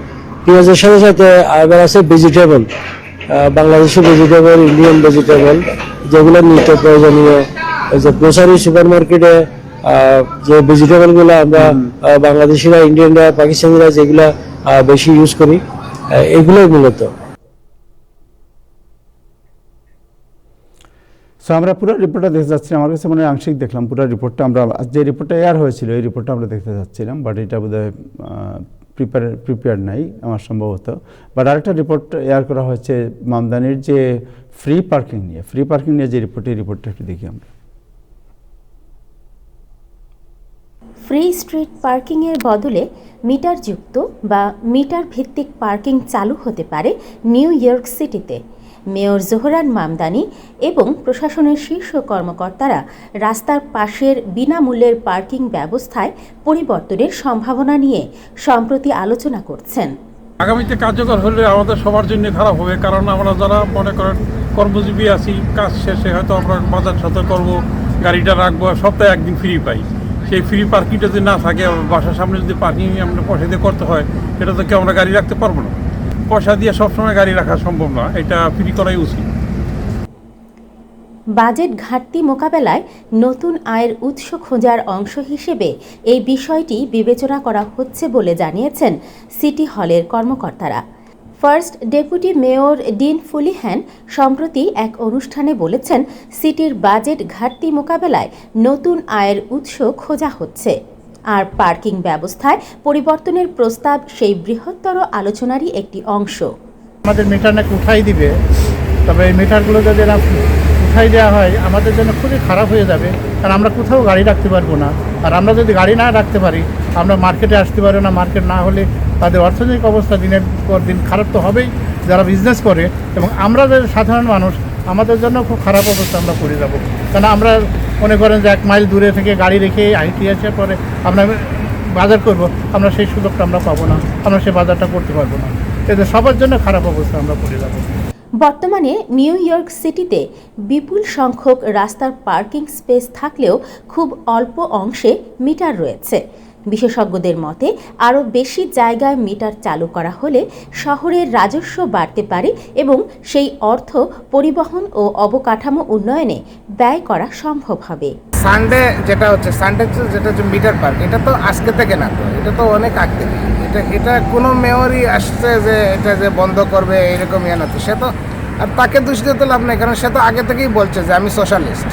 পেঁয়াজের সাথে সাথে আবার আছে vegetable, Bangladeshi vegetable, Indian vegetable, যেগুলো নিত্য প্রয়োজনীয়। যে গ্রোসারি সুপার মার্কেটে যে ভেজিটেবল গুলো আমরা বাংলাদেশিরা, ইন্ডিয়ানরা, পাকিস্তানিরা যেগুলা বেশি ইউজ করি, এগুলোই মূলত। সো আমরা পুরো রিপোর্টটা দেখতে যাচ্ছিলাম। আমার কাছে মনে হয় আংশিক দেখলাম পুরো রিপোর্টটা। আমরা যে রিপোর্টটা এয়ার হয়েছিল এই রিপোর্টটা আমরা দেখতে যাচ্ছিলাম, বাট এটা বোধহয় প্রিপেয়ার নাই আমার সম্ভবত। বাট আরেকটা রিপোর্ট এয়ার করা হয়েছে মামদানির যে ফ্রি পার্কিং নিয়ে যে রিপোর্টটা একটু দেখি আমরা। ফ্রি স্ট্রিট পার্কিংয়ের বদলে মিটারযুক্ত বা মিটার ভিত্তিক পার্কিং চালু হতে পারে নিউ ইয়র্ক সিটিতে। মেয়র জোহরান মামদানি এবং প্রশাসনের শীর্ষ কর্মকর্তারা রাস্তার পাশের বিনামূল্যের পার্কিং ব্যবস্থায় পরিবর্তনের সম্ভাবনা নিয়ে সম্প্রতি আলোচনা করছেন। আগামীতে কার্যকর হলে আমাদের সবার জন্য খারাপ হবে, কারণ আমরা যারা মনে করেন কর্মজীবী আছি, কাজ শেষে হয়তো আমরা বাজার সাথে করবো, গাড়িটা রাখবো, সপ্তাহে একদিন ফ্রি পাই। সেই ফ্রি পার্কিংটা যদি না থাকে, বাসার সামনে যদি পার্কিং আমরা পয়সা দিয়ে করতে হয়, সেটা তো কেউ আমরা গাড়ি রাখতে পারবো না। পয়সা দিয়ে সবসময় গাড়ি রাখা সম্ভব না, এটা ফ্রি করাই উচিত। বাজেট ঘাটতি মোকাবেলায় নতুন আয়ের উৎস খোঁজার অংশ হিসেবে এই বিষয়টি বিবেচনা করা হচ্ছে বলে জানিয়েছেন সিটি হলের কর্মকর্তারা। ফার্স্ট ডেপুটি মেয়র ডিন ফুলিহ্যান সম্প্রতি এক অনুষ্ঠানে বলেছেন, সিটির বাজেট ঘাটতি মোকাবেলায় নতুন আয়ের উৎস খোঁজা হচ্ছে, আর পার্কিং ব্যবস্থায় পরিবর্তনের প্রস্তাব সেই বৃহত্তর আলোচনারই একটি অংশ। আমাদের মিটার নাকি উঠাই দিবে, তবে এই মিটারগুলো যদি উঠাই দেওয়া হয় আমাদের জন্য খুবই খারাপ হয়ে যাবে, কারণ আমরা কোথাও গাড়ি রাখতে পারবো না। আর আমরা যদি গাড়ি না রাখতে পারি, আমরা মার্কেটে আসতে পারবো না। মার্কেট না হলে তাদের অর্থনৈতিক অবস্থা দিনের পর দিন খারাপ তো হবেই, যারা বিজনেস করে, এবং আমরা যে সাধারণ মানুষ, আমাদের জন্য খুব খারাপ অবস্থা আমরা করে যাব। কারণ আমরা মনে করেন যে 1 মাইল দূরে থেকে গাড়ি রেখে আইটি আসার পরে আমরা বাজার করব, আমরা সেই সুযোগটা আমরা পাবো না, আমরা সেই বাজারটা করতে পারবো না। এতে সবার জন্য খারাপ অবস্থা আমরা করে যাব। বর্তমানে নিউ ইয়র্ক সিটিতে বিপুল সংখ্যক রাস্তার পার্কিং স্পেস থাকলেও খুব অল্প অংশে মিটার রয়েছে। বিশেষজ্ঞদের মতে আরও বেশি জায়গায় মিটার চালু করা হলে শহরের রাজস্ব বাড়তে পারে এবং সেই অর্থ পরিবহন ও অবকাঠামো উন্নয়নে ব্যয় করা সম্ভব হবে। সানডে যেটা হচ্ছে মিটার পার্ক, এটা তো আজকে থেকে না, তো এটা তো অনেক আগ থেকে। এটা কোনো মেয়রই আসছে যে এটা যে বন্ধ করবে এরকম না, তো সে তো আর তাকে দোষ দিতে তো লাভ নেই, কারণ সে তো আগে থেকেই বলছে যে আমি সোশ্যালিস্ট।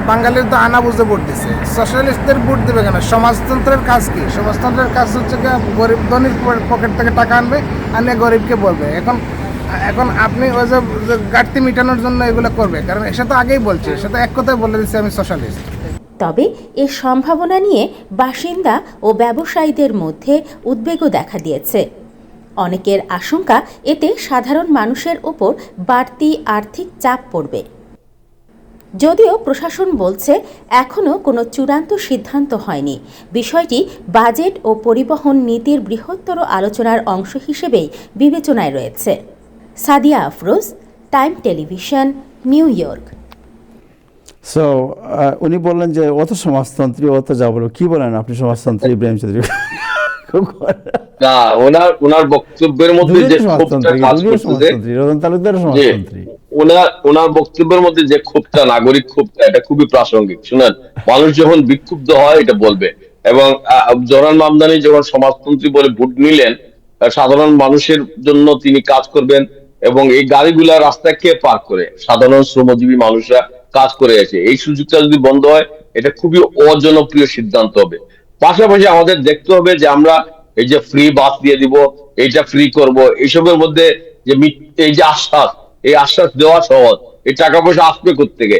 বাঙালির তো আনা বুঝে ভোট দিচ্ছে, সোশ্যালিস্টদের ভোট দেবে কেন? সমাজতন্ত্রের কাজ কি? সমাজতন্ত্রের কাজ হচ্ছে গরিব ধনীর পকেট থেকে টাকা আনবে, আনিয়ে গরিবকে বলবে। এখন আপনি ওই যে ঘাটতি মেটানোর জন্য এগুলো করবে, কারণ সে তো আগেই বলছে, সে তো এক কথায় বলে দিচ্ছে আমি সোশ্যালিস্ট। তবে এর সম্ভাবনা নিয়ে বাসিন্দা ও ব্যবসায়ীদের মধ্যে উদ্বেগও দেখা দিয়েছে। অনেকের আশঙ্কা এতে সাধারণ মানুষের ওপর বাড়তি আর্থিক চাপ পড়বে। যদিও প্রশাসন বলছে এখনও কোনো চূড়ান্ত সিদ্ধান্ত হয়নি, বিষয়টি বাজেট ও পরিবহন নীতির বৃহত্তর আলোচনার অংশ হিসেবেই বিবেচনায় রয়েছে। Sadia Afroz, time television, new York. So উনি বললেন যে অত সমাজতন্ত্রী অত যা বলবো, কি বলেন আপনি সমাজতন্ত্রী ইব্রাহিম চৌধুরী? না, ওনার বক্তব্যের মধ্যে যে ক্ষোভটা কাজ করতেছে, রতন তালুকদার সমাজতন্ত্রী, ওনার বক্তব্যের মধ্যে যে ক্ষোভটা, নাগরিক ক্ষোভটা, এটা খুবই প্রাসঙ্গিক। শুনেন, মানুষ যখন বিক্ষুব্ধ হয় এটা বলবে। এবং জোহরান মামদানি যখন সমাজতন্ত্রী বলে ভোট নিলেন, সাধারণ মানুষের জন্য তিনি কাজ করবেন, এবং এই গাড়িগুলা রাস্তায় কে পার করে? সাধারণ শ্রমজীবী মানুষরা কাজ করে আছে। এই সুযোগটা যদি বন্ধ হয়, এটা খুবই অজনপ্রিয় সিদ্ধান্ত হবে। পাশাপাশি আমাদের দেখতে হবে যে আমরা এই যে ফ্রি বাস দিয়ে দিব, এইটা ফ্রি করব, এইসবের মধ্যে যে এই যে আশ্বাস, এই আশ্বাস দেওয়া সহজ, এই টাকা পয়সা আসবে কোত্থেকে?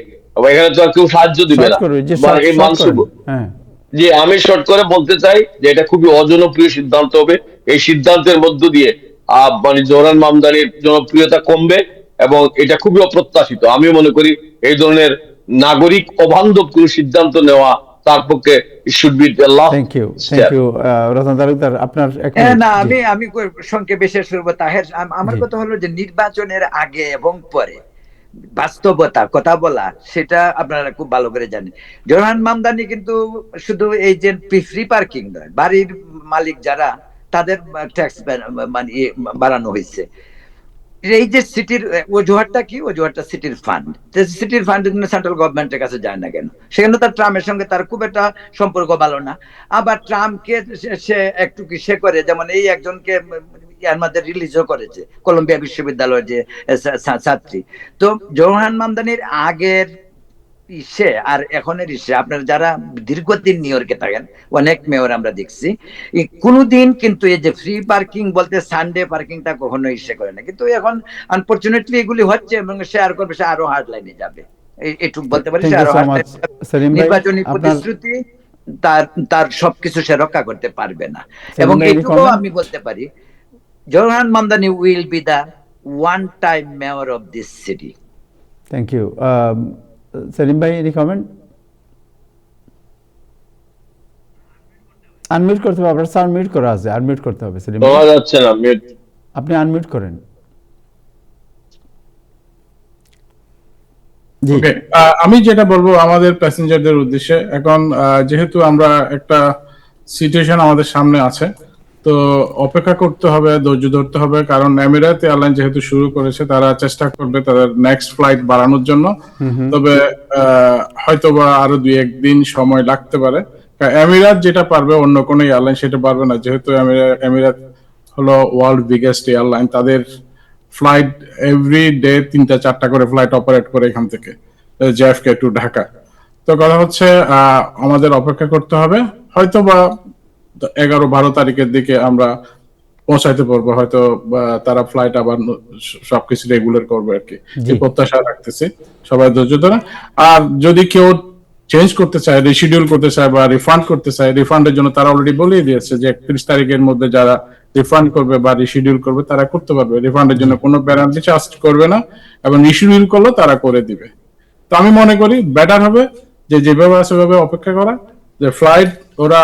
এখানে তো আর কেউ সাহায্য দিবে না। যে আমি শর্ট করে বলতে চাই যে এটা খুবই অজনপ্রিয় সিদ্ধান্ত হবে। এই সিদ্ধান্তের মধ্য দিয়ে মানে জোহরান মামদানির জনপ্রিয়তা কমবে, এবং এটা খুবই অপ্রত্যাশিত। আমি মনে করি এই ধরনের নাগরিক অবান্ধব কোন সিদ্ধান্ত নেওয়া তার পক্ষে থ্যাংক ইউ রতন তালুকদার, আপনার না, আমি সংক্ষেপে শেষ করবো। তাহের, আমার কথা হলো যে নির্বাচনের আগে এবং পরে বাস্তবতা কথা বলা, সেটা আপনারা খুব ভালো করে জানেন। জোহরান মামদানি কিন্তু শুধু এই যে ফ্রি পার্কিং নয়, বাড়ির মালিক যারা, তাদের ট্যাক্স মানে বাড়ানো হয়েছে। এই যে সিটির অজুহাতটা কি? অজুহাতটা সিটির ফান্ড। সিটির ফান্ডের জন্য সেন্ট্রাল গভর্নমেন্টের কাছে যায় না কেন? সেখানে তার ট্রাম্পের সঙ্গে তার খুব একটা সম্পর্ক ভালো না। আবার ট্রাম্পকে সে একটু কি সে করে, যেমন এই একজনকে এর মধ্যে রিলিজও করেছে, কলম্বিয়া বিশ্ববিদ্যালয়ের যে ছাত্রী। তো জোহরান মামদানির আগের ইসে আর এখনের ইসে, আপনারা যারা দীর্ঘদিন নিউ ইয়র্কে থাকেন, অনেক মেয়র আমরা দেখছি, কোনোদিন কিন্তু এই যে ফ্রি পার্কিং বলতে সানডে পার্কিংটা কখনো ইসে করে না। কিন্তু এখন আনফরচুনেটলি এগুলি হচ্ছে, এবং সে আর করবে, সে আরো হার্ড লাইনে যাবে। এইটুকু বলতে পারি, সে আরো নির্বাচনী প্রতিশ্রুতি তার সবকিছু সে রক্ষা করতে পারবে না। এবং এইটুকু আমি বলতে পারি, Zohran Mamdani will be the one time mayor of this city. Thank you. Selim ভাই, এনি কমেন্ট? আনমিউট করতে হবে, আপনার সাউন্ড মিউট করা আছে, আনমিউট করতে হবে। সেলিম ভাই যাচ্ছে না, মিউট, আপনি আনমিউট করেন। আমি যেটা বলবো আমাদের প্যাসেঞ্জারদের উদ্দেশ্যে, এখন যেহেতু আমরা একটা সিচুয়েশন আমাদের সামনে আছে, তো অপেক্ষা করতে হবে, ধৈর্য ধরতে হবে। কারণ এমিরাত এয়ারলাইন যেহেতু শুরু করেছে, তারা চেষ্টা করবে তাদের নেক্সট ফ্লাইট বাড়ানোর জন্য। তবে হয়তোবা আরো 2-1 দিন সময় লাগতে পারে। এমিরাত যেটা পারবে অন্য কোনো এয়ারলাইন সেটা পারবে না, যেহেতু এমিরাত হলো ওয়ার্ল্ড বিগেস্ট এয়ারলাইন। তাদের ফ্লাইট এভরি ডে 3-4টা করে ফ্লাইট অপারেট করে এখান থেকে জেএফকে টু ঢাকা। তো কথা হচ্ছে আমাদের অপেক্ষা করতে হবে, হয়তোবা 11-12 তারিখের দিকে আমরা পৌঁছাইতে পারবো, হয়তো তারা ফ্লাইট আবার সবকিছু রেগুলার করবে আর কি, এই প্রত্যাশা রাখতেছি। সবাই ধৈর্য ধরে। আর যদি কেউ চেঞ্জ করতে চায়, রিশিডিউল করতে চায় বা রিফান্ড করতে চায়, রিফান্ডের জন্য তারা অলরেডি বলেই দিয়েছে যে 31 তারিখের মধ্যে যারা রিফান্ড করবে বা রিশিডিউল করবে তারা করতে পারবে। রিফান্ডের জন্য কোনো পেনাল্টি চার্জ করবে না, এবং রিশিডিউল করলে তারা করে দিবে। তো আমি মনে করি বেটার হবে যে যেভাবে আছে সেভাবে অপেক্ষা করা, যে ফ্লাইট ওরা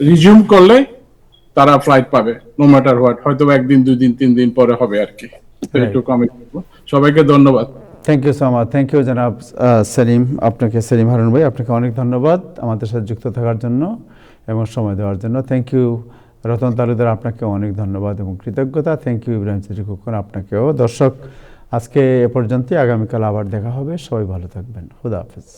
রিজিউম করলে তারা ফ্লাইট পাবে, নো ম্যাটার হোয়াট। হয়তো 1 দিন 2 দিন 3 দিন পরে হবে আর কি। এইটুকু আমি বলবো। সবাইকে ধন্যবাদ। Thank you so much. Thank you জনাব সেলিম, আপনাকে, সেলিম হারুন ভাই, আপনাকে অনেক ধন্যবাদ আমাদের সাথে যুক্ত থাকার জন্য। এবং সময় দেওয়ার জন্য। থ্যাংক ইউ রতন তালুকদার, আপনাকে অনেক ধন্যবাদ এবং কৃতজ্ঞতা। থ্যাংক ইউ ইব্রাহিম চৌধুরী খোকন, আপনাকেও। দর্শক, আজকে এ পর্যন্তই, আগামীকাল আবার দেখা হবে। সবাই ভালো থাকবেন। খুদা হাফেজ।